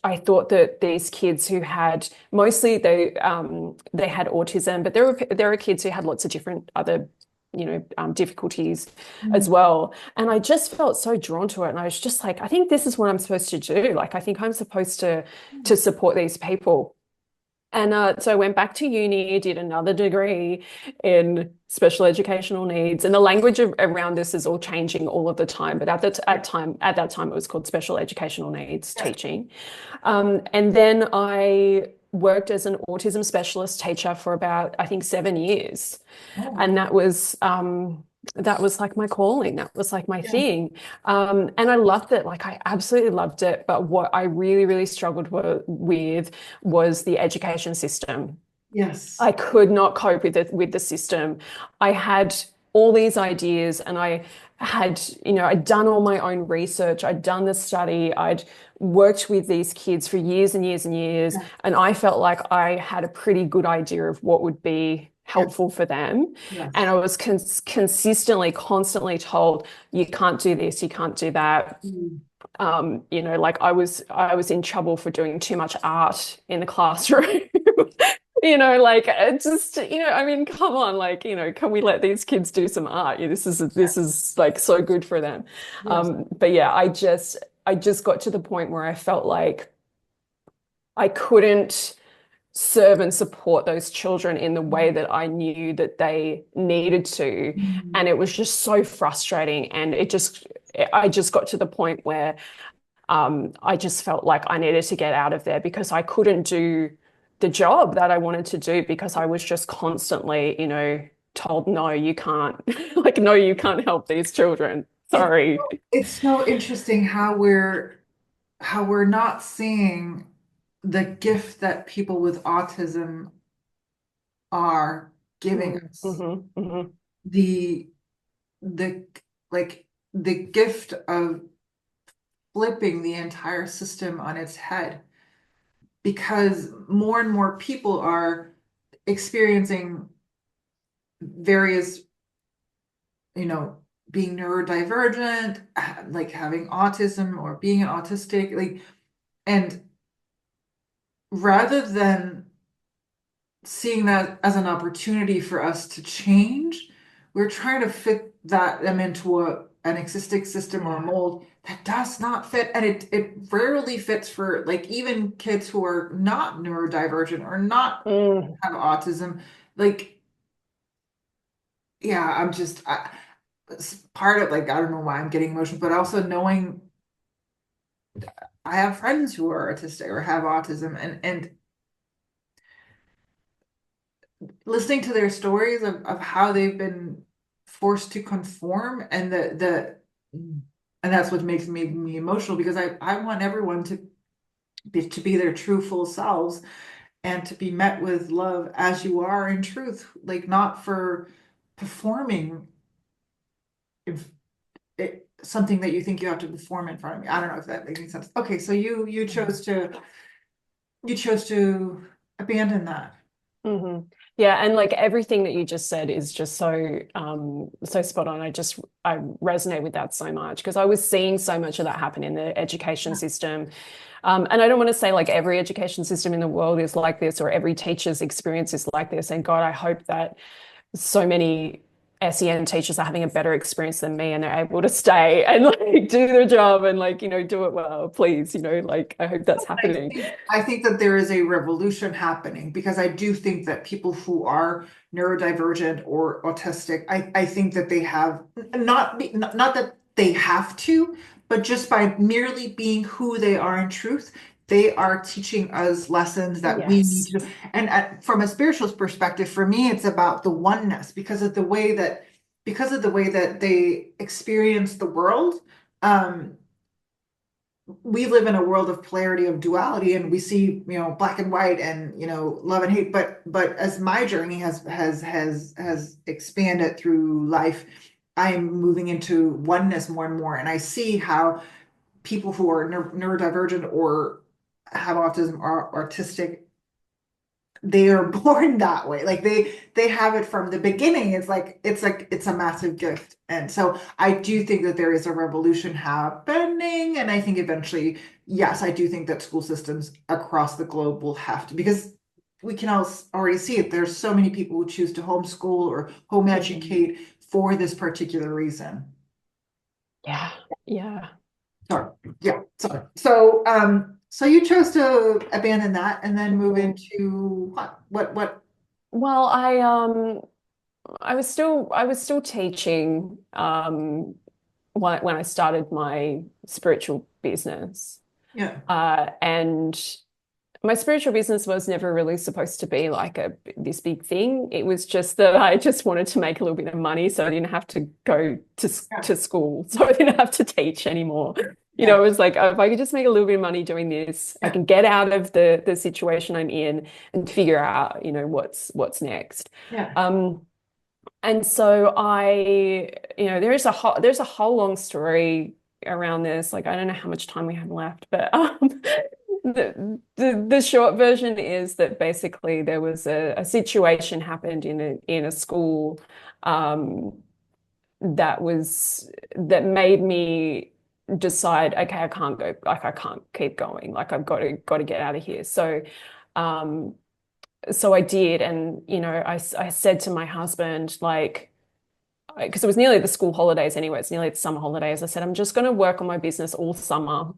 S3: I thought that these kids who had mostly they had autism, but there were kids who had lots of different other difficulties as
S2: mm,
S3: well. And I just felt so drawn to it. And I was just like, I think this is what I'm supposed to do. Like, I think I'm supposed to support these people. And so I went back to uni, did another degree in special educational needs. And the language around this is all changing all of the time. But at that time, it was called special educational needs
S2: yeah.
S3: teaching. And then I worked as an autism specialist teacher for about, I think, 7 years.
S2: Oh,
S3: And that was that was like my calling. That was like my
S2: Yeah.
S3: thing. And I loved it. Like I absolutely loved it. But what I really, really struggled with was the education system.
S2: Yes.
S3: I could not cope with the system. I had all these ideas and I had, I'd done all my own research. I'd done the study. I'd worked with these kids for years and years and years.
S2: Yeah.
S3: And I felt like I had a pretty good idea of what would be
S2: Yeah.
S3: helpful for them. And
S2: Yes.
S3: I was consistently, constantly told, you can't do this, you can't do that.
S2: Mm.
S3: Like I was in trouble for doing too much art in the classroom. Like it just, I mean, come on, like, can we let these kids do some art? Yeah, this is like so good for them.
S2: Yes.
S3: But yeah, I just got to the point where I felt like I couldn't serve and support those children in the way that I knew that they needed to.
S2: Mm.
S3: And it was just so frustrating. And I just got to the point where I just felt like I needed to get out of there because I couldn't do the job that I wanted to do because I was just constantly, told, no, you can't, like, no, you can't help these children.
S2: It's
S3: Sorry.
S2: it's so interesting how we're not seeing the gift that people with autism are giving
S3: Mm,
S2: us.
S3: mhm, mhm.
S2: The the like the gift of flipping the entire system on its head because more and more people are experiencing various, you know, being neurodivergent, like having autism or being an autistic, like, and rather than seeing that as an opportunity for us to change, we're trying to fit them into an existing system or a mold that does not fit. And it rarely fits for like even kids who are not neurodivergent or not
S3: Mm,
S2: have autism. Like, yeah, it's part of like, I don't know why I'm getting emotional, but also knowing I have friends who are autistic or have autism and listening to their stories of how they've been forced to conform and and that's what makes me emotional because I want everyone to be their true full selves and to be met with love as you are in truth, like not for performing if something that you think you have to perform in front of me. I don't know if that makes any sense. Okay, so you chose to abandon that.
S3: hmm. Yeah, and like everything that you just said is just so spot on. I resonate with that so much because I was seeing so much of that happen in the education system. And I don't want to say like every education system in the world is like this or every teacher's experience is like this. And God, I hope that so many SEN teachers are having a better experience than me and they're able to stay and like do their job and like, do it well, please, like I hope that's happening.
S2: I think that there is a revolution happening because I do think that people who are neurodivergent or autistic, I think that they have not that they have to, but just by merely being who they are in truth, they are teaching us lessons that we need
S3: Yes.
S2: to. And from a spiritual perspective, for me, it's about the oneness because of the way that they experience the world. Um, we live in a world of polarity of duality and we see black and white and love and hate, but as my journey has expanded through life, I'm moving into oneness more and more, and I see how people who are neurodivergent or have autism or artistic, they are born that way, like they have it from the beginning. It's a massive gift, and so I do think that there is a revolution happening, and I think eventually, yes, I do think that school systems across the globe will have to, because we can already see it. There's so many people who choose to homeschool or home educate for this particular reason.
S3: Yeah. Yeah.
S2: Sorry. Yeah, sorry. So you chose to abandon that and then move into what?
S3: Well, I was still teaching when I started my spiritual business.
S2: Yeah.
S3: And my spiritual business was never really supposed to be like this big thing. It was just that I just wanted to make a little bit of money so I didn't have to go to school, so I didn't have to teach anymore. You know, it was like, if I could just make a little bit of money doing this, I can get out of the situation I'm in and figure out, you know, what's next. And so you know, there's a whole long story around this. Like, I don't know how much time we have left, but the short version is that basically there was a situation happened in a school that made me decide, okay, I can't go, like I can't keep going, like I've got to get out of here. So so I did, and you know, I said to my husband, like, because it was nearly the school holidays anyway, it's nearly the summer holidays. I said, I'm just going to work on my business all summer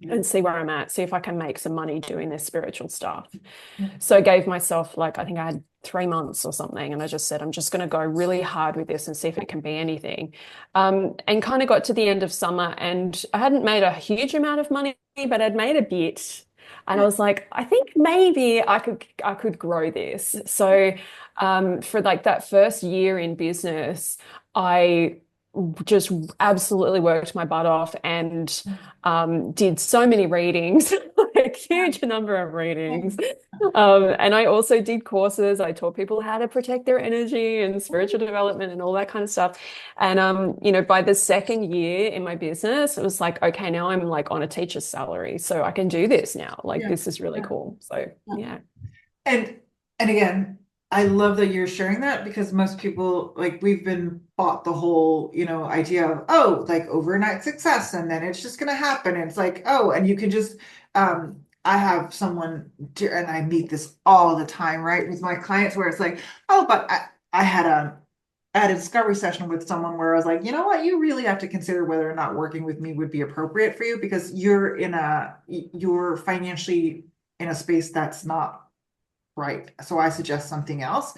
S3: and see where I'm at, see if I can make some money doing this spiritual stuff. So I gave myself, like, I think I had 3 months or something, and I just said, I'm just going to go really hard with this and see if it can be anything. And kind of got to the end of summer, and I hadn't made a huge amount of money, but I'd made a bit. And I was like, I think maybe I could grow this. So for like that first year in business, I just absolutely worked my butt off and did so many readings, like huge number of readings. And I also did courses. I taught people how to protect their energy and spiritual development and all that kind of stuff. And you know, by the second year in my business, it was like, okay, now I'm like on a teacher's salary, so I can do this now. Like this is really cool. So yeah.
S2: And again, I love that you're sharing that, because most people, like, we've been bought the whole, you know, idea of, oh, like overnight success and then it's just going to happen. And it's like, oh, and you can just, I have someone, and I meet this all the time, right, with my clients, where it's like, oh, but I had a discovery session with someone where I was like, you know what, you really have to consider whether or not working with me would be appropriate for you, because you're financially in a space that's not right. So I suggest something else.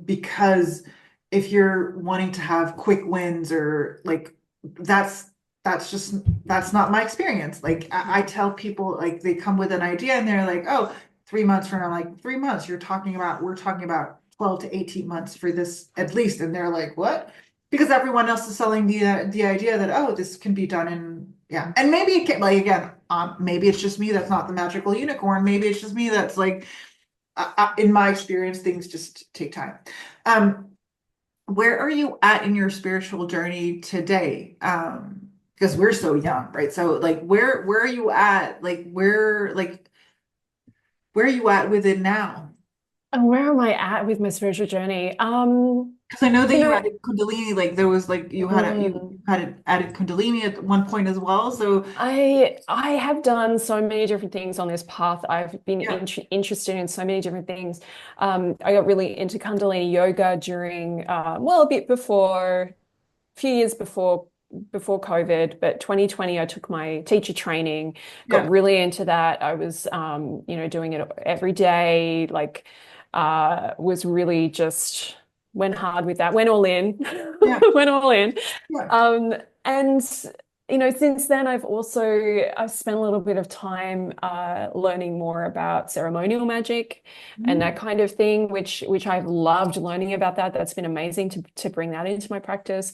S2: Because if you're wanting to have quick wins, or like, that's not my experience. Like I tell people, like, they come with an idea and they're like, oh, 3 months from now. I'm like, 3 months, we're talking about 12 to 18 months for this at least. And they're like, what? Because everyone else is selling the idea that, oh, this can be done in, and maybe it can, like, again, maybe it's just me that's not the magical unicorn. Maybe it's just me that's like, in my experience, things just take time. Where are you at in your spiritual journey today? Because we're so young, right? So like, where are you at? Like, where are you at with it now?
S3: And where am I at with my spiritual journey?
S2: Because I know that
S3: You
S2: you
S3: know,
S2: added Kundalini, like there was like you had added Kundalini at one point as well. So
S3: I have done so many different things on this path. I've been interested in so many different things. I got really into Kundalini yoga during well, a few years before COVID, but 2020 I took my teacher training, got really into that. I was you know, doing it every day, like was really just went hard with that, went all in, went all in. And you know, since then I've spent a little bit of time learning more about ceremonial magic and that kind of thing, which I've loved learning about that. That's been amazing to bring that into my practice.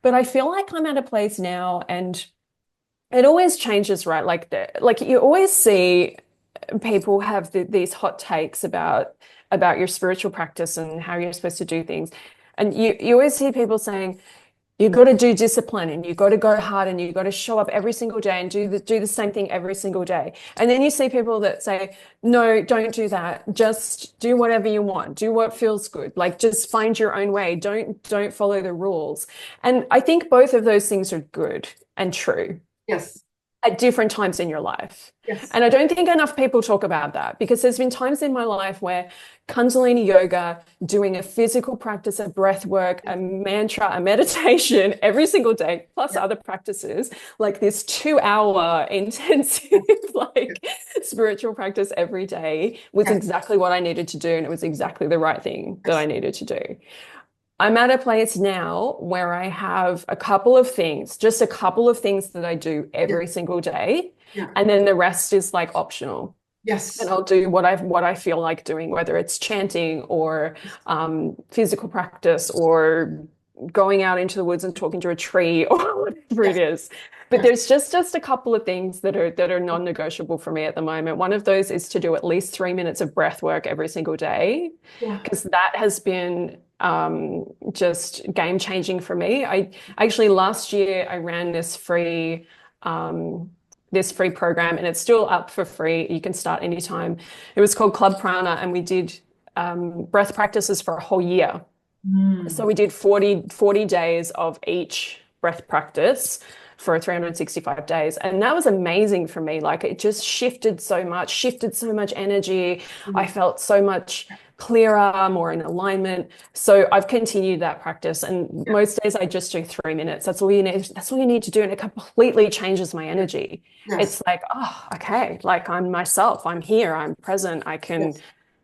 S3: But I feel like I'm at a place now, and it always changes, right? Like you always see people have these hot takes about your spiritual practice and how you're supposed to do things. And you always see people saying, you've got to do discipline and you've got to go hard and you've got to show up every single day and do the same thing every single day. And then you see people that say, no, don't do that. Just do whatever you want. Do what feels good. Like, just find your own way. Don't follow the rules. And I think both of those things are good and true.
S2: yes.
S3: At different times in your life.
S2: Yes.
S3: And I don't think enough people talk about that, because there's been times in my life where Kundalini yoga, doing a physical practice, a breath work, a mantra, a meditation every single day, plus other practices, like this 2-hour intensive like spiritual practice every day was exactly what I needed to do. And it was exactly the right thing that I needed to do. I'm at a place now where I have a couple of things, just a couple of things that I do
S2: Yeah.
S3: every single day,
S2: Yeah.
S3: and then the rest is like optional.
S2: Yes.
S3: And I'll do what I feel like doing, whether it's chanting or physical practice or going out into the woods and talking to a tree or whatever it is. But
S2: Yes.
S3: there's just a couple of things that are non-negotiable for me at the moment. One of those is to do at least 3 minutes of breath work every single day,
S2: Yeah.
S3: because that has been just game changing for me. I actually last year I ran this free program, and it's still up for free. You can start anytime. It was called Club Prana, and we did breath practices for a whole year. So we did 40 days of each breath practice for 365 days. And that was amazing for me. Like it just shifted so much energy. I felt so much clearer, more in alignment. So I've continued that practice. And most days I just do 3 minutes. That's all you need. That's all you need to do. And it completely changes my energy.
S2: Yes.
S3: It's like, oh, okay, like I'm myself. I'm here. I'm present. I can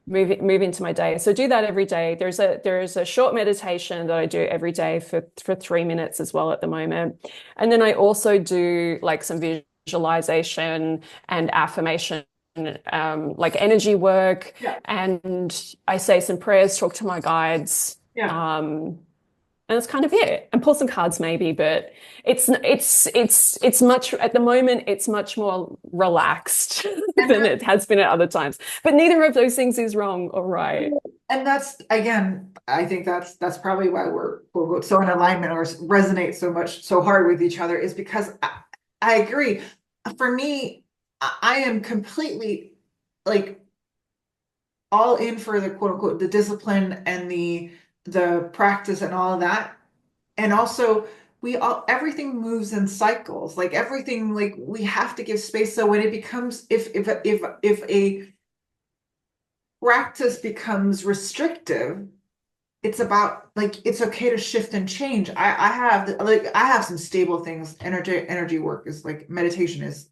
S3: move into my day. So do that every day. There's a short meditation that I do every day for 3 minutes as well at the moment. And then I also do like some visualization and affirmation, like energy work.
S2: Yeah.
S3: And I say some prayers, talk to my guides.
S2: Yeah.
S3: And that's kind of it. And pull some cards maybe, but it's much at the moment, it's much more relaxed than it has been at other times. But neither of those things is wrong or right.
S2: And that's, again, I think that's probably why we're so in alignment or resonate so hard with each other, is because I agree. For me, I am completely like all in for the quote unquote the discipline and the practice and all of that. And also everything moves in cycles. Like everything, like we have to give space. So when it becomes if a practice becomes restrictive, it's about like it's okay to shift and change. I have some stable things. Energy work is like meditation is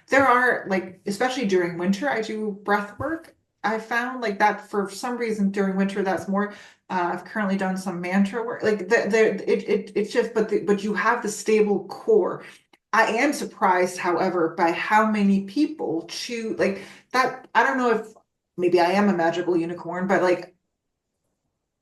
S2: there are like, especially during winter, I do breath work. I found like that for some reason during winter that's more. I've currently done some mantra work. Like it's just but you have the stable core. I am surprised, however, by how many people choose like that. I don't know if maybe I am a magical unicorn, but like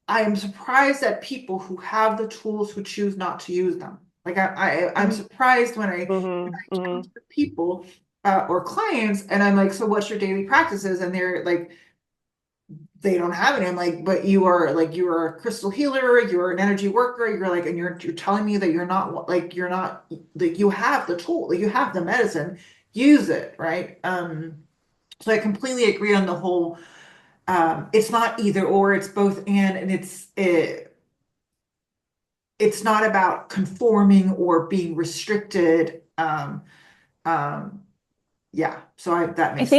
S2: I am surprised at people who have the tools who choose not to use them. Like I'm surprised when I talk to people or clients and I'm like, so what's your daily practices? And they're like, they don't have it. I'm like, but you're a crystal healer, you're an energy worker, you're like, and you're telling me that you're not like you have the tool, like you have the medicine, use it, right? So I completely agree on the whole. It's not either or, it's both and it's not about conforming or being restricted. Yeah. So that makes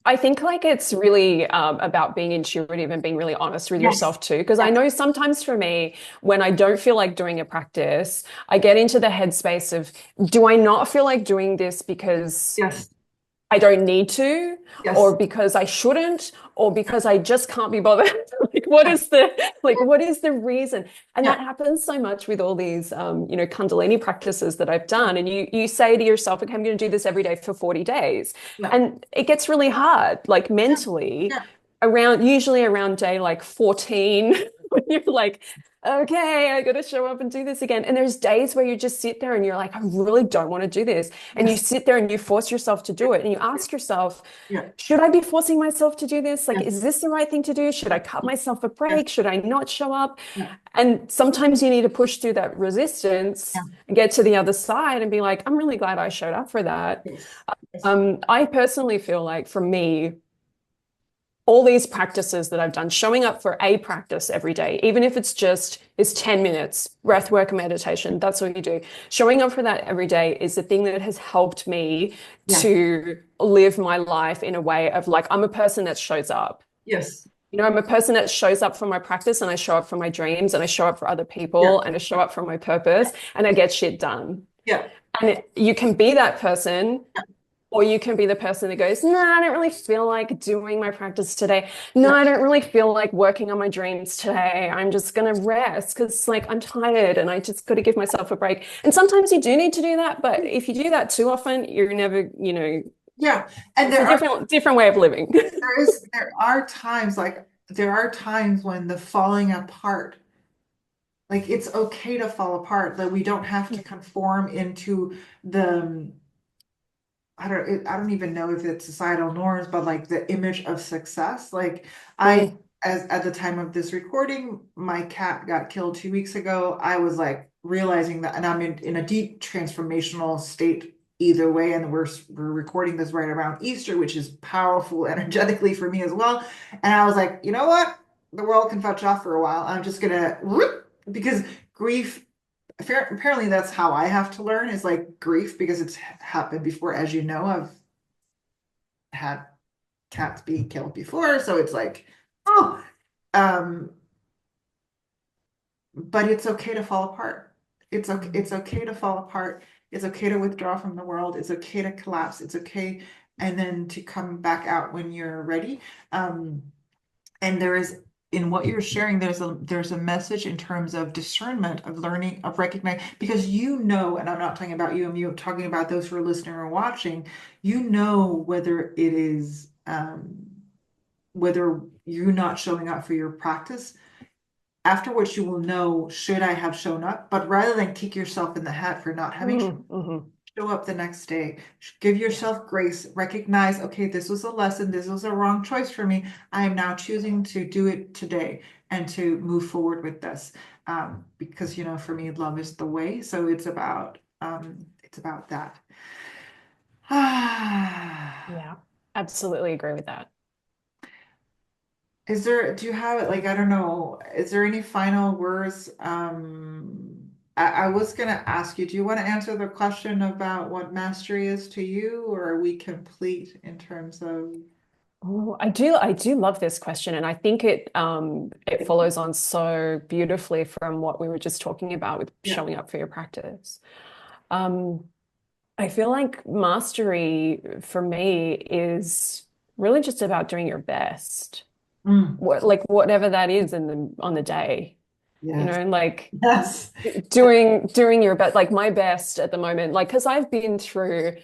S3: I think like it's really about being intuitive and being really honest with yourself too. Because I know sometimes for me, when I don't feel like doing a practice, I get into the headspace of, do I not feel like doing this because I don't need to, or because I shouldn't, or because I just can't be bothered? Like, what is the reason? And that happens so much with all these, Kundalini practices that I've done. And you say to yourself, okay, I'm going to do this every day for 40 days. And it gets really hard, like mentally, usually around day like 14, when you're like, okay, I got to show up and do this again. And there's days where you just sit there and you're like, I really don't want to do this. And you sit there and you force yourself to do it. And you ask yourself, should I be forcing myself to do this? Like, is this the right thing to do? Should I cut myself a break? Should I not show up? And sometimes you need to push through that resistance and get to the other side and be like, I'm really glad I showed up for that. I personally feel like for me, all these practices that I've done, showing up for a practice every day, even if it's 10 minutes, breath work and meditation, that's all you do. Showing up for that every day is the thing that has helped me to live my life in a way of like, I'm a person that shows up. I'm a person that shows up for my practice, and I show up for my dreams, and I show up for other people, and I show up for my purpose, and I get shit done. And you can be that person Or you can be the person that goes, no, I don't really feel like doing my practice today. No,
S2: Yeah.
S3: I don't really feel like working on my dreams today. I'm just going to rest because like I'm tired and I just got to give myself a break. And sometimes you do need to do that, but if you do that too often, you're never,
S2: Yeah. And
S3: it's a different way of living.
S2: there are times when the falling apart, like it's okay to fall apart, that we don't have to conform into the I don't even know if it's societal norms, but like the image of success. Like I,
S3: Mm,
S2: as at the time of this recording, my cat got killed 2 weeks ago. I was like realizing that, and I'm in a deep transformational state either way. And we're recording this right around Easter, which is powerful energetically for me as well. And I was like, you know what? The world can fetch off for a while. I'm just gonna whoop, because grief apparently that's how I have to learn, is like grief, because it's happened before. As you know, I've had cats be killed before, so it's like, oh, um, but it's okay to fall apart. It's okay to fall apart. It's okay to withdraw from the world. It's okay to collapse. It's okay, and then to come back out when you're ready. Um, and there is, in what you're sharing, there's a message in terms of discernment, of learning, of recognizing, because and I'm not talking about you, I'm talking about those who are listening or watching. Whether it is whether you're not showing up for your practice, after which you will know, should I have shown up? But rather than kick yourself in the head for not having
S3: mhm.
S2: show up the next day. Give yourself grace. Recognize, okay, this was a lesson. This was a wrong choice for me. I am now choosing to do it today and to move forward with this. Because for me, love is the way. So it's about that.
S3: Yeah, absolutely agree with that.
S2: Do you have it? Like, I don't know. Is there any final words? I was gonna ask you, do you want to answer the question about what mastery is to you, or are we complete in terms of?
S3: Oh, I do love this question, and I think it follows on so beautifully from what we were just talking about with
S2: Yeah.
S3: showing up for your practice. Um, I feel like mastery for me is really just about doing your best,
S2: Mm,
S3: like whatever that is on the day,
S2: yes.
S3: like
S2: Yes.
S3: doing your best, like my best at the moment, like because I've been through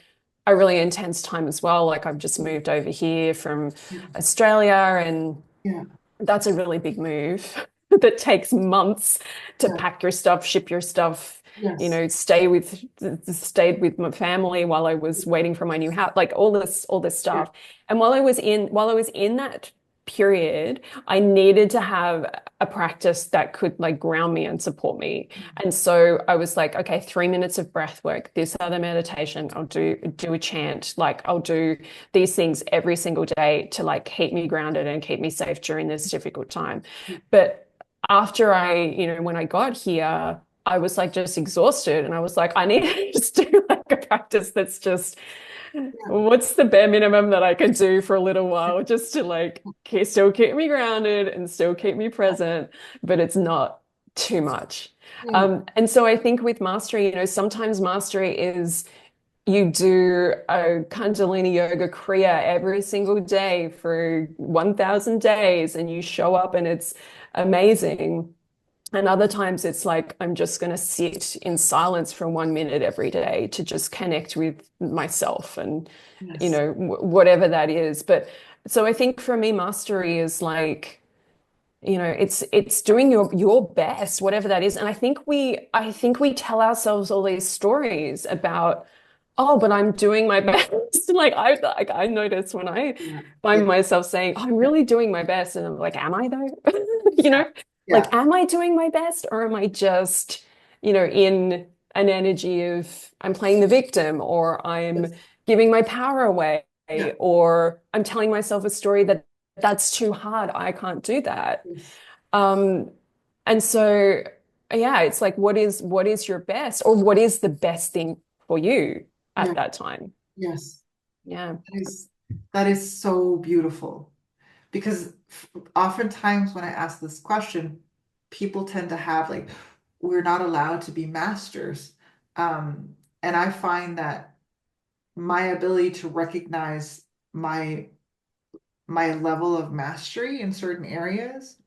S3: a really intense time as well. Like I've just moved over here from Australia, and
S2: Yeah.
S3: that's a really big move that takes months to
S2: Yeah.
S3: pack your stuff, ship your stuff,
S2: Yes.
S3: stayed with my family while I was waiting for my new house, like all this
S2: Yeah.
S3: stuff. And while I was in that period, I needed to have a practice that could like ground me and support me. And so I was like, okay, 3 minutes of breath work, this other meditation, I'll do a chant, like I'll do these things every single day to like keep me grounded and keep me safe during this difficult time. But after when I got here, I was like just exhausted, and I was like, I need to just do like a practice that's just
S2: Yeah.
S3: what's the bare minimum that I could do for a little while just to like still keep me grounded and still keep me present, but it's not too much.
S2: Yeah.
S3: And so I think with mastery, sometimes mastery is you do a Kundalini Yoga Kriya every single day for 1,000 days and you show up and it's amazing. And other times it's like, I'm just going to sit in silence for 1 minute every day to just connect with myself and,
S2: Yes.
S3: whatever that is. But so I think for me, mastery is like, it's doing your best, whatever that is. And I think we tell ourselves all these stories about, oh, but I'm doing my best. I notice when I
S2: Yeah.
S3: find
S2: Yeah.
S3: myself saying, I'm really doing my best, and I'm like, am I though? You
S2: Yeah.
S3: know,
S2: Yeah.
S3: like, am I doing my best, or am I just, in an energy of I'm playing the victim, or I'm
S2: Yes.
S3: giving my power away,
S2: Yeah.
S3: or I'm telling myself a story that's too hard. I can't do that.
S2: Yes.
S3: Um, and so, yeah, it's like, what is your best, or what is the best thing for you
S2: Yeah.
S3: at that time?
S2: Yes.
S3: Yeah.
S2: That is so beautiful, because oftentimes when I ask this question, people tend to have like, we're not allowed to be masters. And I find that my ability to recognize my level of mastery in certain areas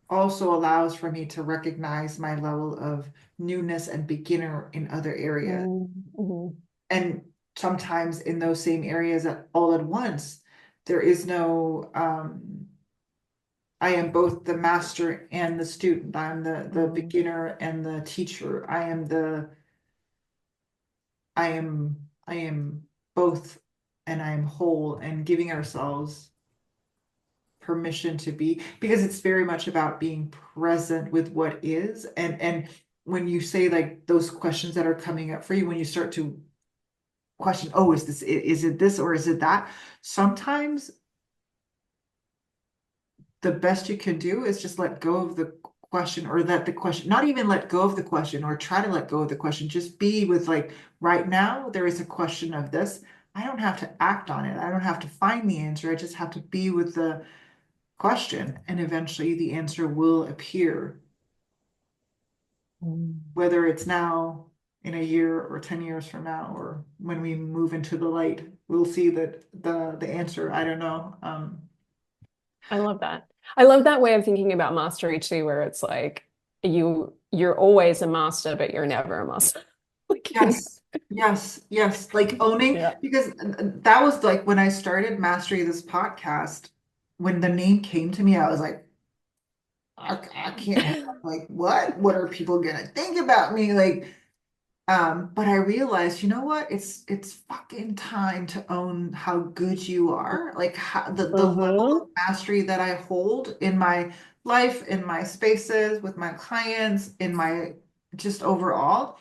S2: also allows for me to recognize my level of newness and beginner in other areas.
S3: Mm-hmm.
S2: And sometimes in those same areas all at once, there is no I am both the master and the student. I'm the beginner and the teacher. I am both, and I am whole, and giving ourselves permission to be, because it's very much about being present with what is. And when you say like those questions that are coming up for you, when you start to question, oh, is it this or is it that? Sometimes the best you can do is just let go of the question, or let the question, not even let go of the question or try to let go of the question, just be with like, right now there is a question of this. I don't have to act on it. I don't have to find the answer. I just have to be with the question, and eventually the answer will appear. Whether it's now, in a year, or 10 years from now, or when we move into the light, we'll see that the answer. I don't know.
S3: I love that. I love that way of thinking about mastery too, where it's like you're always a master, but you're never a master. Like,
S2: Yes. Like owning,
S3: yeah.
S2: because that was like when I started Mastery, this podcast, when the name came to me, I was like, I can't have, like, what are people gonna think about me? Like, but I realized, you know what? It's fucking time to own how good you are. Like how, the level of
S3: Mm-hmm.
S2: mastery that I hold in my life, in my spaces, with my clients, in my just overall,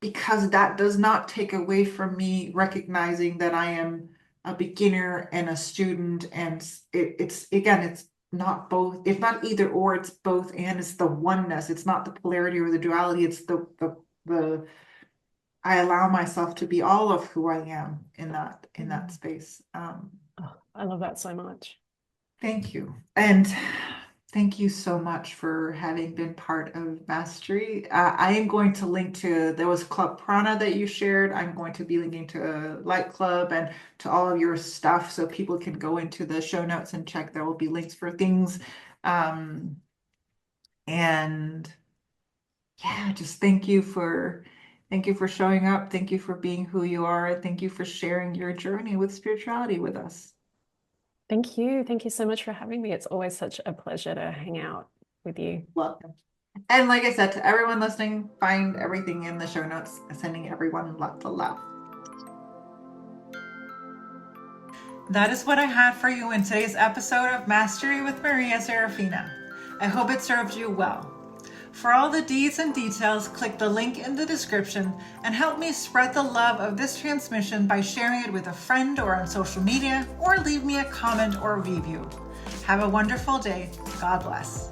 S2: because that does not take away from me recognizing that I am a beginner and a student. And it's again, it's not both, it's not either or, it's both, and it's the oneness. It's not the polarity or the duality, it's the I allow myself to be all of who I am in that space.
S3: Oh, I love that so much.
S2: Thank you. And thank you so much for having been part of Mastery. I am going to link to, there was Club Prana that you shared. I'm going to be linking to Light Club and to all of your stuff, so people can go into the show notes and check. There will be links for things. And yeah, just thank you for showing up. Thank you for being who you are. Thank you for sharing your journey with spirituality with us.
S3: Thank you. Thank you so much for having me. It's always such a pleasure to hang out with you.
S2: Welcome. And like I said, to everyone listening, find everything in the show notes. Sending everyone lots of love.
S1: That is what I had for you in today's episode of Mastery with Maria Saraphina. I hope it served you well. For all the deeds and details, click the link in the description and help me spread the love of this transmission by sharing it with a friend or on social media, or leave me a comment or review. Have a wonderful day. God bless.